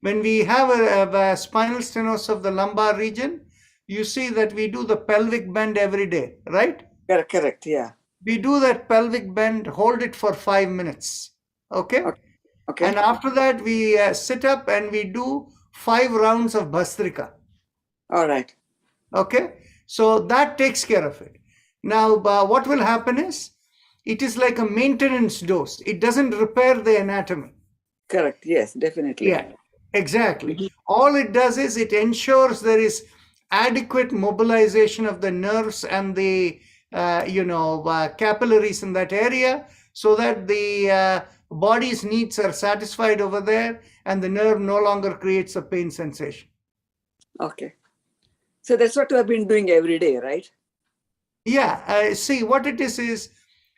Speaker 1: When we have a spinal stenosis of the lumbar region, you see that we do the pelvic bend every day, right?
Speaker 4: Correct. Yeah.
Speaker 1: We do that pelvic bend, hold it for 5 minutes. Okay?
Speaker 4: Okay.
Speaker 1: And after that, we sit up and we do 5 rounds of Bhastrika.
Speaker 4: All right.
Speaker 1: Okay? So that takes care of it. Now, what will happen is, it is like a maintenance dose. It doesn't repair the anatomy.
Speaker 4: Correct. Yes, definitely.
Speaker 1: Yeah, exactly. All it does is it ensures there is adequate mobilization of the nerves and the capillaries in that area, so that the body's needs are satisfied over there, and the nerve no longer creates a pain sensation.
Speaker 4: Okay. So that's what you have been doing every day, right?
Speaker 1: Yeah. See, what it is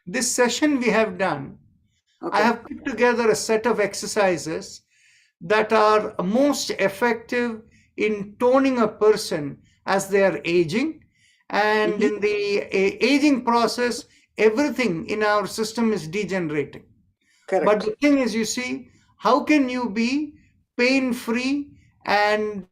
Speaker 1: this session we have done,
Speaker 4: Okay.
Speaker 1: I have put together a set of exercises that are most effective in toning a person as they are aging. And in the aging process, everything in our system is degenerating.
Speaker 4: Correct.
Speaker 1: But the thing is, you see, how can you be pain-free and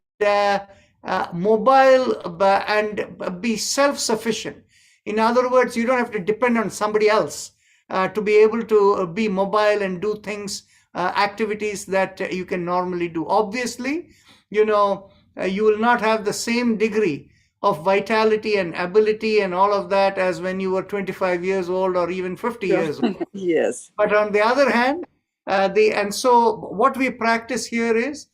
Speaker 1: mobile and be self-sufficient? In other words, you don't have to depend on somebody else to be able to be mobile and do things, activities that you can normally do. Obviously, you will not have the same degree of vitality and ability and all of that as when you were 25 years old or even 50 years old.
Speaker 4: Yes.
Speaker 1: But on the other hand, so what we practice here is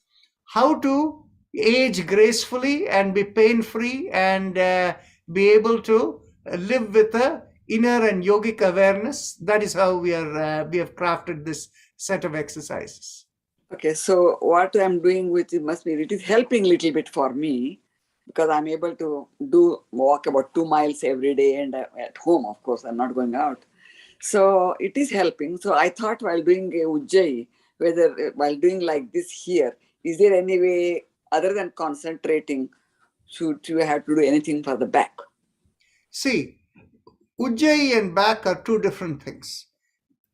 Speaker 1: how to age gracefully and be pain-free and be able to live with a inner and yogic awareness. That is how we have crafted this set of exercises.
Speaker 4: Okay, so what I'm doing with it is helping a little bit for me, because I'm able to walk about 2 miles every day, and at home, of course, I'm not going out. So it is helping. So I thought while doing a Ujjayi, while doing like this here, is there any way other than concentrating, should you have to do anything for the back?
Speaker 1: See, Ujjayi and back are 2 different things.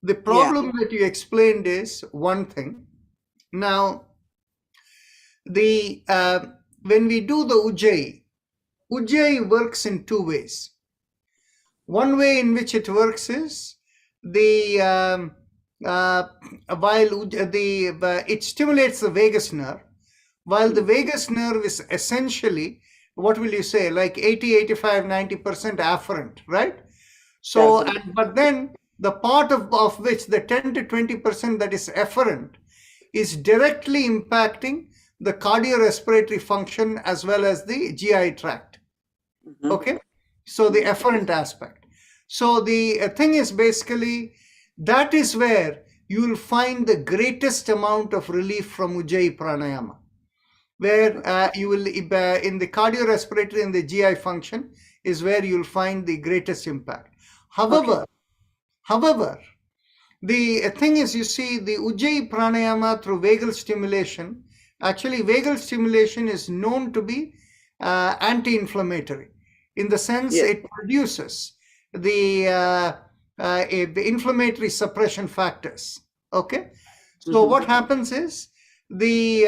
Speaker 1: The problem that you explained is one thing. Now, when we do the Ujjayi works in 2 ways. One way in which it works is it stimulates the vagus nerve, while the vagus nerve is essentially, what will you say, like 80, 85, 90% afferent, right? So, but then the part of which the 10 to 20% that is efferent is directly impacting the cardiorespiratory function as well as the GI tract.
Speaker 4: Mm-hmm.
Speaker 1: Okay, so the efferent aspect. So the thing is, basically, that is where you will find the greatest amount of relief from Ujjayi Pranayama, where you will, in the cardiorespiratory and the GI function is where you'll find the greatest impact. However, the thing is, you see, the Ujjayi Pranayama through vagal stimulation, actually vagal stimulation is known to be anti-inflammatory, in the sense it produces the inflammatory suppression factors. Okay, so what happens is if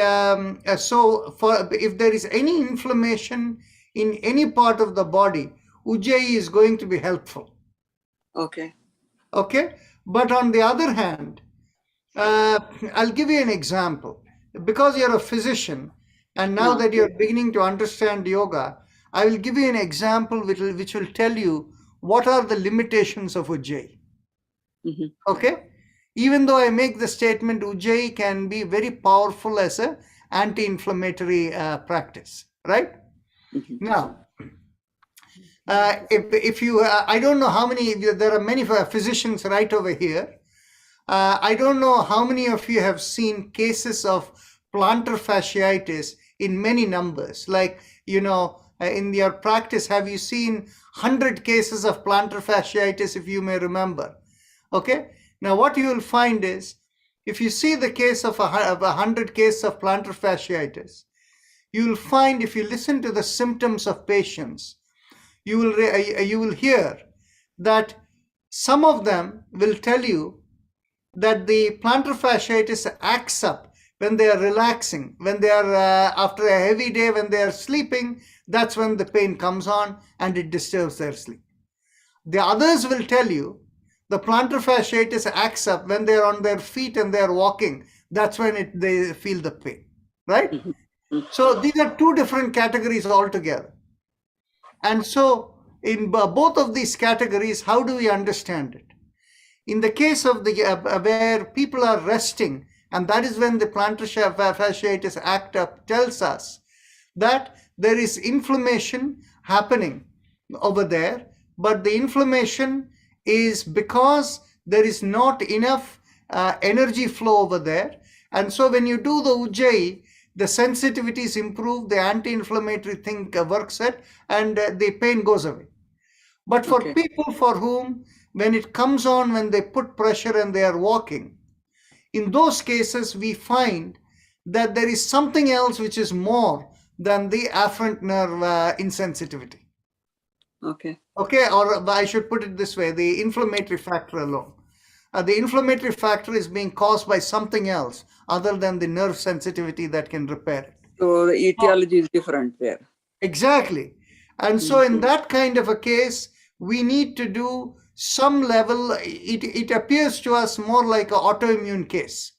Speaker 1: there is any inflammation in any part of the body, Ujjayi is going to be helpful.
Speaker 4: Okay.
Speaker 1: Okay, but on the other hand, I'll give you an example. Because you're a physician, and now that you're beginning to understand yoga, I will give you an example which will tell you what are the limitations of Ujjayi.
Speaker 4: Mhm.
Speaker 1: Okay? Even though I make the statement, Ujjayi can be very powerful as a anti-inflammatory practice, right?
Speaker 4: Mhm.
Speaker 1: Now, if you, I don't know how many, there are many physicians right over here. I don't know how many of you have seen cases of plantar fasciitis in many numbers. Like, in your practice, have you seen 100 cases of plantar fasciitis, if you may remember? Okay. Now, what you will find is, if you see the case of 100 cases of plantar fasciitis, you will find, if you listen to the symptoms of patients, you will hear that some of them will tell you that the plantar fasciitis acts up when they are relaxing, when they are after a heavy day, when they are sleeping. That's when the pain comes on and it disturbs their sleep. The others will tell you the plantar fasciitis acts up when they are on their feet and they are walking. That's when they feel the pain, right?
Speaker 4: Mhm.
Speaker 1: So these are two different categories altogether. And so in both of these categories, how do we understand it? In the case of the where people are resting, and that is when the plantar fasciitis act up tells us that there is inflammation happening over there, but the inflammation is because there is not enough energy flow over there. And so when you do the Ujjayi, the sensitivity is improved, the anti-inflammatory thing works it, and the pain goes away. But for
Speaker 4: Okay.
Speaker 1: people for whom, when it comes on, when they put pressure and they are walking, in those cases, we find that there is something else which is more than the afferent nerve insensitivity.
Speaker 4: Okay.
Speaker 1: Okay, or I should put it this way, the inflammatory factor alone. The inflammatory factor is being caused by something else other than the nerve sensitivity that can repair it.
Speaker 4: So the etiology is different there.
Speaker 1: Exactly. And so in that kind of a case, we need to do some level, it appears to us more like an autoimmune case.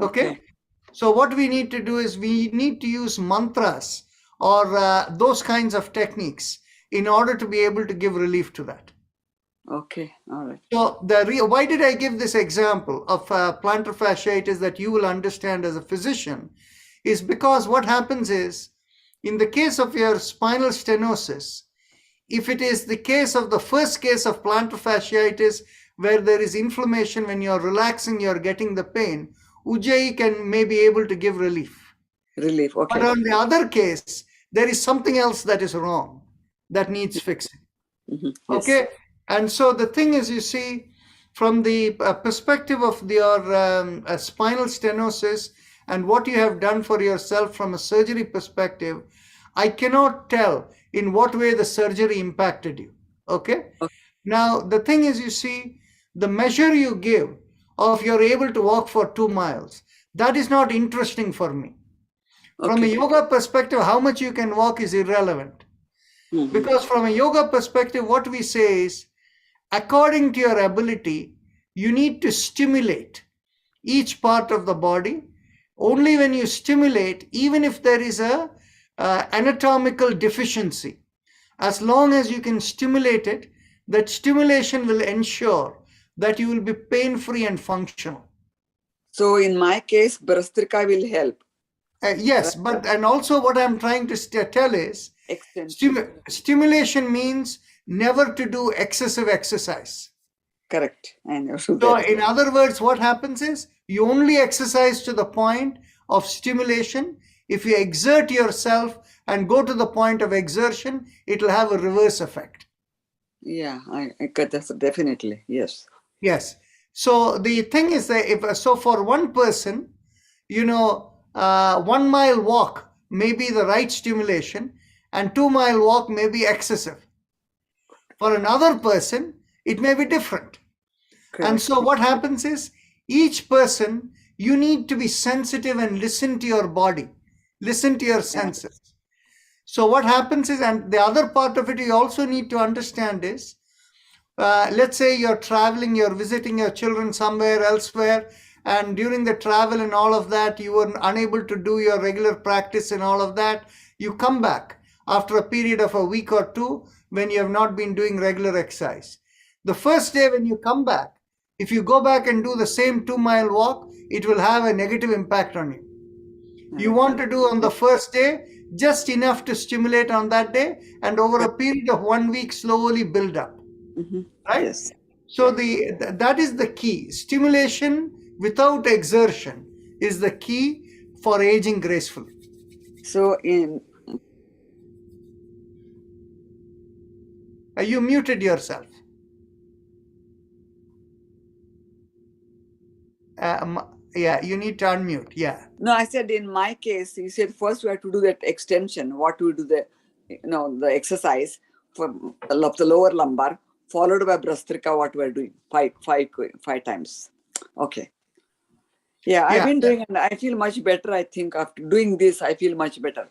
Speaker 1: Okay? So what we need to do is we need to use mantras or those kinds of techniques in order to be able to give relief to that.
Speaker 4: Okay. All right.
Speaker 1: So why did I give this example of plantar fasciitis that you will understand as a physician is because what happens is, in the case of your spinal stenosis, if it is the case of the first case of plantar fasciitis where there is inflammation, when you're relaxing, you're getting the pain, Ujjayi can may be able to give relief.
Speaker 4: Relief. Okay.
Speaker 1: But on the other case, there is something else that is wrong that needs fixing.
Speaker 4: Yes.
Speaker 1: Okay. And so the thing is, you see, from the perspective of your spinal stenosis and what you have done for yourself from a surgery perspective, I cannot tell in what way the surgery impacted you. Okay. Now, the thing is, you see, the measure you give of you're able to walk for 2 miles, that is not interesting for me. From a yoga perspective, how much you can walk is irrelevant. Because from a yoga perspective, what we say is, according to your ability, you need to stimulate each part of the body. Only when you stimulate, even if there is a anatomical deficiency, as long as you can stimulate it, that stimulation will ensure that you will be pain-free and functional.
Speaker 4: So in my case, Bhastrika will help.
Speaker 1: Yes, but and also what I'm trying to tell is, stimulation means never to do excessive exercise.
Speaker 4: Correct. I know.
Speaker 1: So in other words, what happens is you only exercise to the point of stimulation. If you exert yourself and go to the point of exertion, it will have a reverse effect.
Speaker 4: Yeah, I got that definitely. Yes.
Speaker 1: Yes. So the thing is that for one person, 1 mile walk may be the right stimulation and 2 mile walk may be excessive. For another person, it may be different. Correct. And so what happens is, each person, you need to be sensitive and listen to your body, listen to your senses. So what happens is, and the other part of it you also need to understand is, let's say you're traveling, you're visiting your children somewhere elsewhere, and during the travel and all of that, you were unable to do your regular practice and all of that. You come back after a period of a week or two when you have not been doing regular exercise. The first day when you come back, if you go back and do the same 2-mile walk, it will have a negative impact on you. You want to do on the first day just enough to stimulate on that day, and over a period of 1 week slowly build up. Right?
Speaker 4: Yes.
Speaker 1: So that is the key. Stimulation without exertion is the key for aging gracefully.
Speaker 4: So
Speaker 1: You muted yourself. Yeah, you need to unmute. Yeah.
Speaker 4: No, I said in my case, you said first we have to do that extension. What we do the exercise for the lower lumbar, followed by Bhastrika, what we're doing five times. Okay. Yeah, I've been doing, and I feel much better. I think after doing this, I feel much better.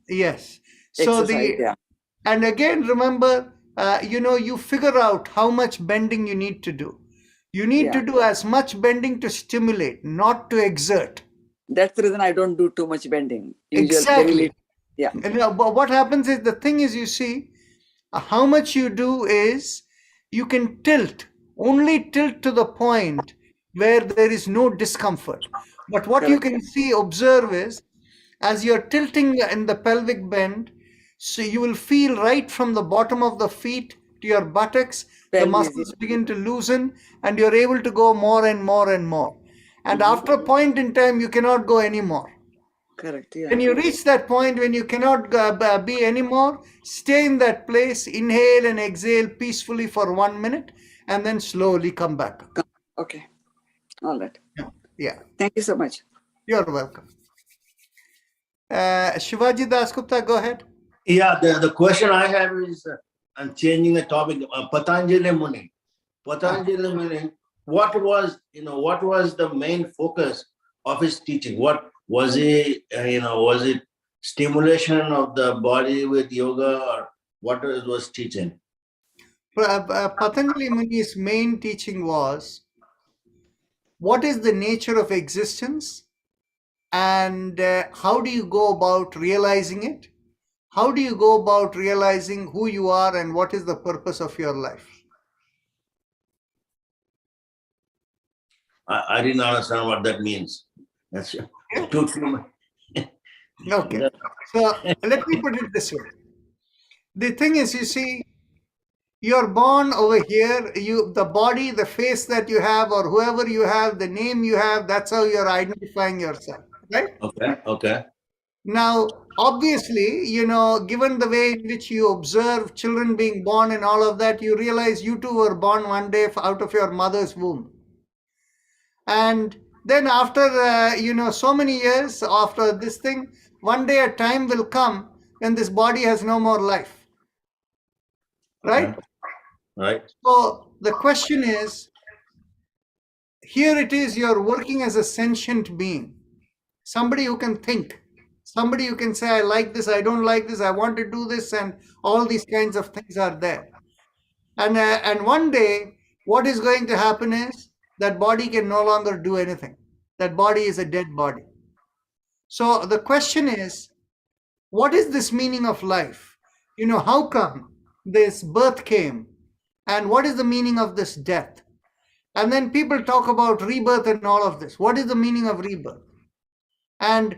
Speaker 1: Yes. So
Speaker 4: Exercise,
Speaker 1: and again, remember, you figure out how much bending you need to do. You need to do as much bending to stimulate, not to exert.
Speaker 4: That's the reason I don't do too much bending.
Speaker 1: Exactly.
Speaker 4: Yeah.
Speaker 1: And what happens is, the thing is, you see, how much you do is you can only tilt to the point where there is no discomfort. But what you can observe is, as you're tilting in the pelvic bend, so you will feel right from the bottom of the feet to your buttocks, the muscles begin to loosen, and you're able to go more and more and more. And after a point in time, you cannot go anymore.
Speaker 4: Correct. Yeah.
Speaker 1: When you reach that point when you cannot be anymore, stay in that place, inhale and exhale peacefully for 1 minute, and then slowly come back.
Speaker 4: Okay. All right.
Speaker 1: Yeah.
Speaker 4: Thank you so much.
Speaker 1: You're welcome. Shivaji Dasgupta, go ahead.
Speaker 6: Yeah, the question I have is, I'm changing the topic. Patanjali Muni. Patanjali Muni, what was the main focus of his teaching? What was it? Was it stimulation of the body with yoga, or what was teaching?
Speaker 1: Patanjali Muni's main teaching was, what is the nature of existence, and how do you go about realizing it? How do you go about realizing who you are and what is the purpose of your life?
Speaker 6: I didn't understand what that means. That's too.
Speaker 1: Okay. So let me put it this way. The thing is, you see, you're born over here, the body, the face that you have, or whoever you have, the name you have, that's how you're identifying yourself, right?
Speaker 6: Okay.
Speaker 1: Now, obviously, given the way in which you observe children being born and all of that, you realize you too were born one day out of your mother's womb. And then after, so many years after this thing, one day a time will come when this body has no more life. Right?
Speaker 6: Okay. Right.
Speaker 1: So the question is, here it is, you're working as a sentient being, somebody who can think, somebody who can say, I like this, I don't like this, I want to do this, and all these kinds of things are there. And one day, what is going to happen is, that body can no longer do anything. That body is a dead body. So the question is, what is this meaning of life? How come this birth came? And what is the meaning of this death? And then people talk about rebirth and all of this. What is the meaning of rebirth? And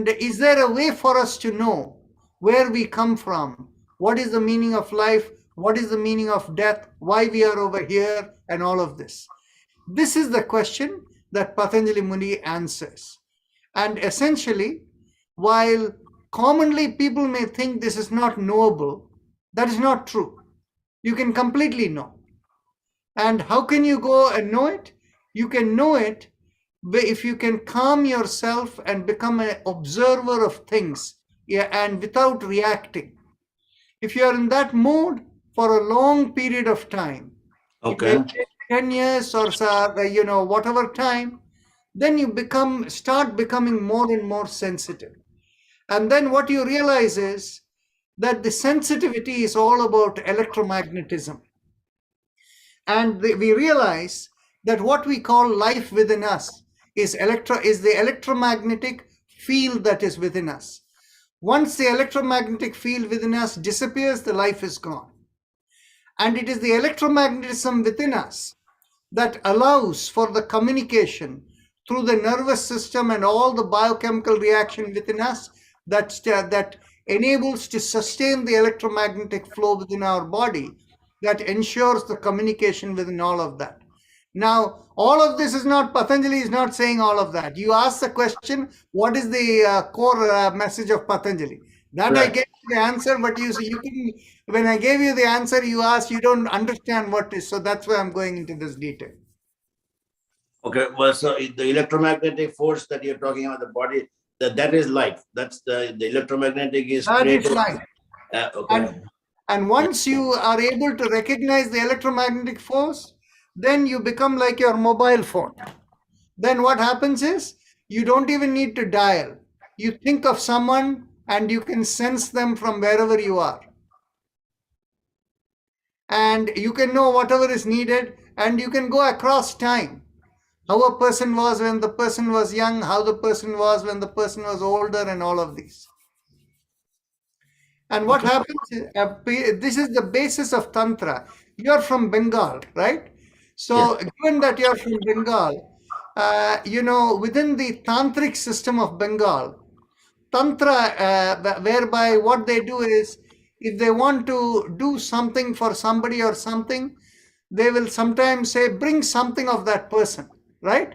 Speaker 1: is there a way for us to know where we come from? What is the meaning of life? What is the meaning of death? Why we are over here and all of this? This is the question that Patanjali Muni answers. And essentially, while commonly people may think this is not knowable, that is not true. You can completely know. And how can you go and know it? You can know it if you can calm yourself and become an observer of things, and without reacting. If you are in that mode for a long period of time,
Speaker 6: Okay.
Speaker 1: 10 years or so, whatever time, then you start becoming more and more sensitive. And then what you realize is that the sensitivity is all about electromagnetism. And we realize that what we call life within us is the electromagnetic field that is within us. Once the electromagnetic field within us disappears, the life is gone. And it is the electromagnetism within us that allows for the communication through the nervous system and all the biochemical reaction within us that enables to sustain the electromagnetic flow within our body, that ensures the communication within all of that. Now, all of this is not, Patanjali is not saying all of that. You ask the question, what is the core message of Patanjali? That I
Speaker 6: Right.
Speaker 1: gave you the answer, but you can, when I gave you the answer, you asked, you don't understand what is. So that's why I'm going into this detail.
Speaker 6: Okay, well, so the electromagnetic force that you're talking about, the body, that is life. That's the electromagnetic is
Speaker 1: That is
Speaker 6: created.
Speaker 1: life.
Speaker 6: Okay.
Speaker 1: And once you are able to recognize the electromagnetic force, then you become like your mobile phone. Then what happens is you don't even need to dial. You think of someone and you can sense them from wherever you are. And you can know whatever is needed, and you can go across time. How a person was when the person was young, how the person was when the person was older, and all of these. And what happens is, this is the basis of Tantra. You're from Bengal, right? So, given that you're from Bengal, within the tantric system of Bengal, Tantra, whereby what they do is, if they want to do something for somebody or something, they will sometimes say, bring something of that person, right?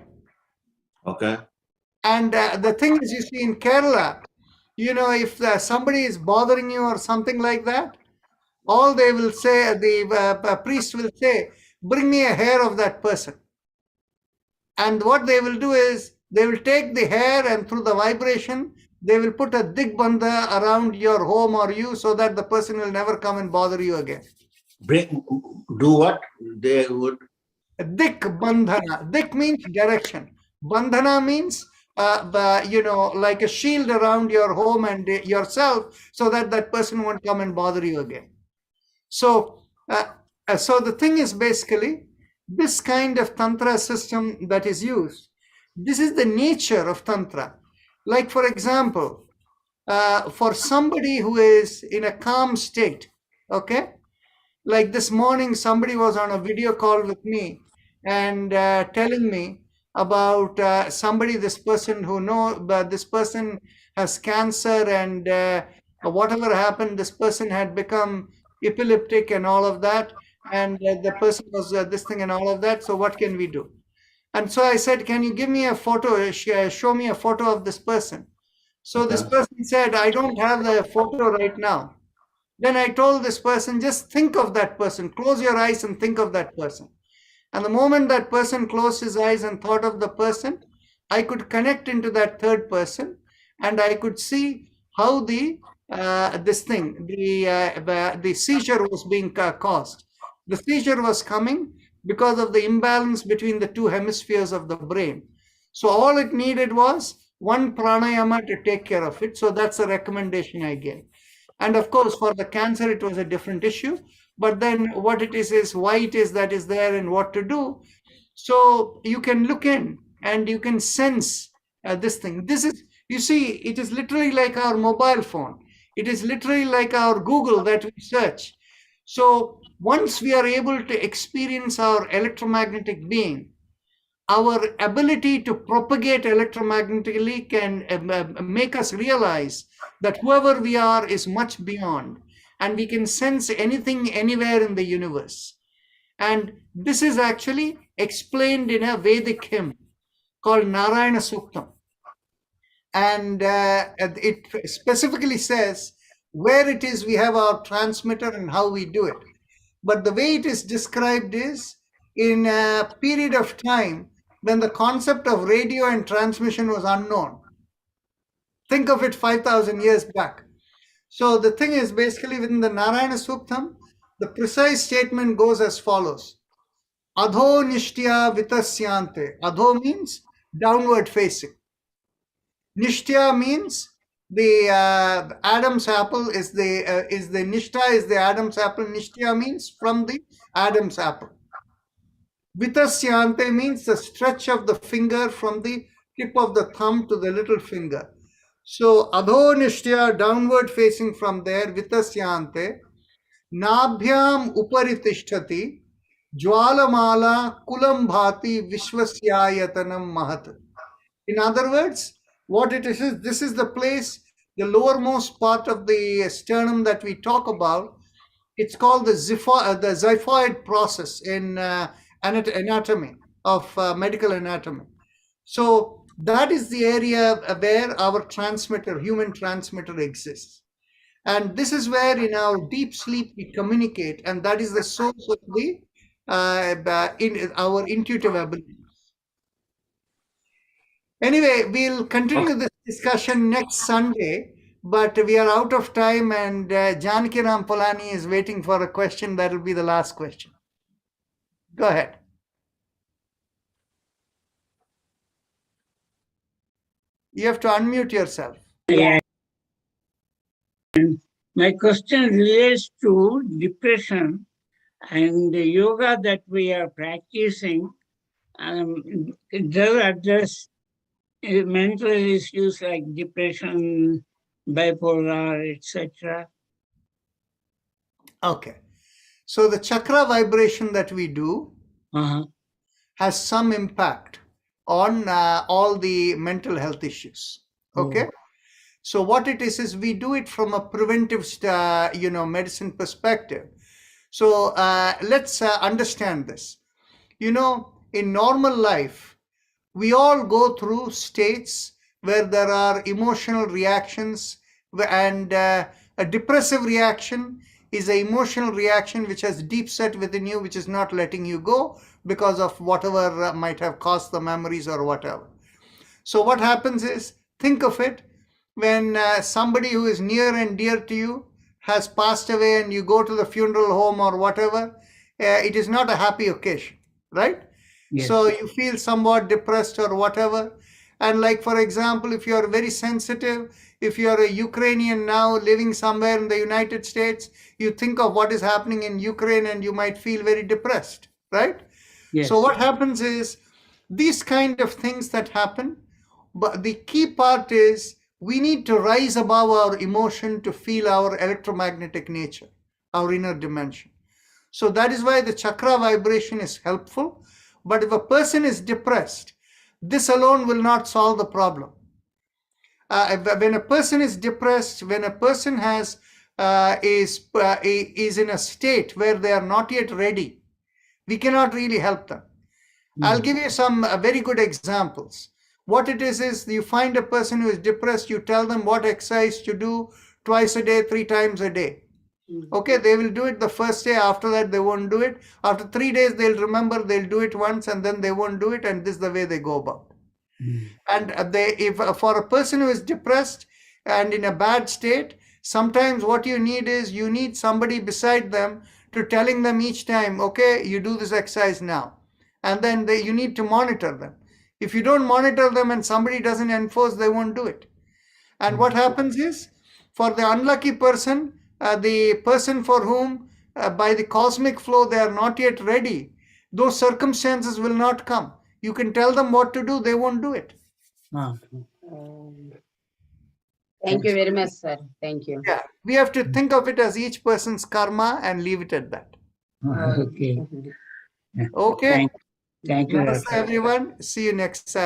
Speaker 6: Okay.
Speaker 1: And the thing is, you see, in Kerala, if somebody is bothering you or something like that, all they will say, the priest will say, bring me a hair of that person. And what they will do is, they will take the hair and through the vibration, they will put a digbandha around your home or you, so that the person will never come and bother you again.
Speaker 6: Do what? They would.
Speaker 1: Dik bandhana. Dik means direction. Bandhana means, like a shield around your home and yourself, so that that person won't come and bother you again. So, so the thing is basically, this kind of Tantra system that is used, this is the nature of Tantra. Like, for example, for somebody who is in a calm state, okay? Like this morning, somebody was on a video call with me and telling me about this person who this person has cancer, and whatever happened, this person had become epileptic and all of that, and the person was this thing and all of that. So what can we do? And so I said, can you give me a photo, show me a photo of this person? So this person said, I don't have the photo right now. Then I told this person, just think of that person, close your eyes and think of that person. And the moment that person closed his eyes and thought of the person, I could connect into that third person, and I could see how the seizure was being caused. The seizure was coming because of the imbalance between the two hemispheres of the brain. So all it needed was one pranayama to take care of it. So that's a recommendation I gave. And of course, for the cancer, it was a different issue. But then what it is why it is that is there and what to do. So you can look in and you can sense this thing. This is, you see, it is literally like our mobile phone. It is literally like our Google that we search. So once we are able to experience our electromagnetic being, our ability to propagate electromagnetically can make us realize that whoever we are is much beyond, and we can sense anything anywhere in the universe. And this is actually explained in a Vedic hymn called Narayana Suktam. And it specifically says where it is we have our transmitter and how we do it. But the way it is described is in a period of time when the concept of radio and transmission was unknown. Think of it 5,000 years back. So the thing is, basically within the Narayana Suktam, the precise statement goes as follows. Adho nishtya vitasyante. Adho means downward facing. Nishtya means the Adam's apple is the nishtha is the Adam's apple. Nishtya means from the Adam's apple. Vitasyante means the stretch of the finger from the tip of the thumb to the little finger. So adho nishtya, downward facing from there, vitasyante, nabhyam upari tishtati, jwalamala kulam bhati vishwasyayatanam mahat. In other words, what it is this is the place, the lowermost part of the sternum that we talk about. It's called the xiphoid process in anatomy of medical anatomy. So that is the area where our transmitter, human transmitter, exists. And this is where in our deep sleep we communicate, and that is the source of the in our intuitive ability. Anyway, we'll continue this discussion next Sunday, but we are out of time, and Janaki Ram Polani is waiting for a question. That will be the last question. Go ahead. You have to unmute yourself.
Speaker 7: Yeah. My question relates to depression and the yoga that we are practicing. It does address mental issues like depression, bipolar, etc.
Speaker 1: Okay. So the chakra vibration that we do has some impact on all the mental health issues. Okay. So what it is we do it from a preventive, medicine perspective. So let's understand this. In normal life, we all go through states where there are emotional reactions, and a depressive reaction is an emotional reaction which has deep set within you, which is not letting you go because of whatever might have caused the memories or whatever. So what happens is, think of it, when somebody who is near and dear to you has passed away and you go to the funeral home or whatever, it is not a happy occasion, right? Yes. So you feel somewhat depressed or whatever. And like, for example, if you are very sensitive, if you are a Ukrainian now living somewhere in the United States, you think of what is happening in Ukraine and you might feel very depressed, right? Yes. So what happens is, these kind of things that happen, but the key part is we need to rise above our emotion to feel our electromagnetic nature, our inner dimension. So that is why the chakra vibration is helpful. But if a person is depressed, this alone will not solve the problem. When a person is depressed, when a person is in a state where they are not yet ready, we cannot really help them. I'll give you some very good examples. What it is you find a person who is depressed, you tell them what exercise to do twice a day, 3 times a day. Okay, they will do it the first day. After that, they won't do it. After 3 days, they'll remember, they'll do it once, and then they won't do it. And this is the way they go about. And if for a person who is depressed and in a bad state, sometimes what you need is you need somebody beside them to telling them each time, okay, you do this exercise now. And then you need to monitor them. If you don't monitor them and somebody doesn't enforce, they won't do it. And what happens is, for the unlucky person, the person for whom by the cosmic flow they are not yet ready, those circumstances will not come. You can tell them what to do, they won't do it.
Speaker 8: Thank you very much, sir. Thank you.
Speaker 1: Yeah, we have to think of it as each person's karma and leave it at that.
Speaker 7: Okay.
Speaker 1: Okay.
Speaker 7: Thank you.
Speaker 1: Namaste, everyone. See you next time.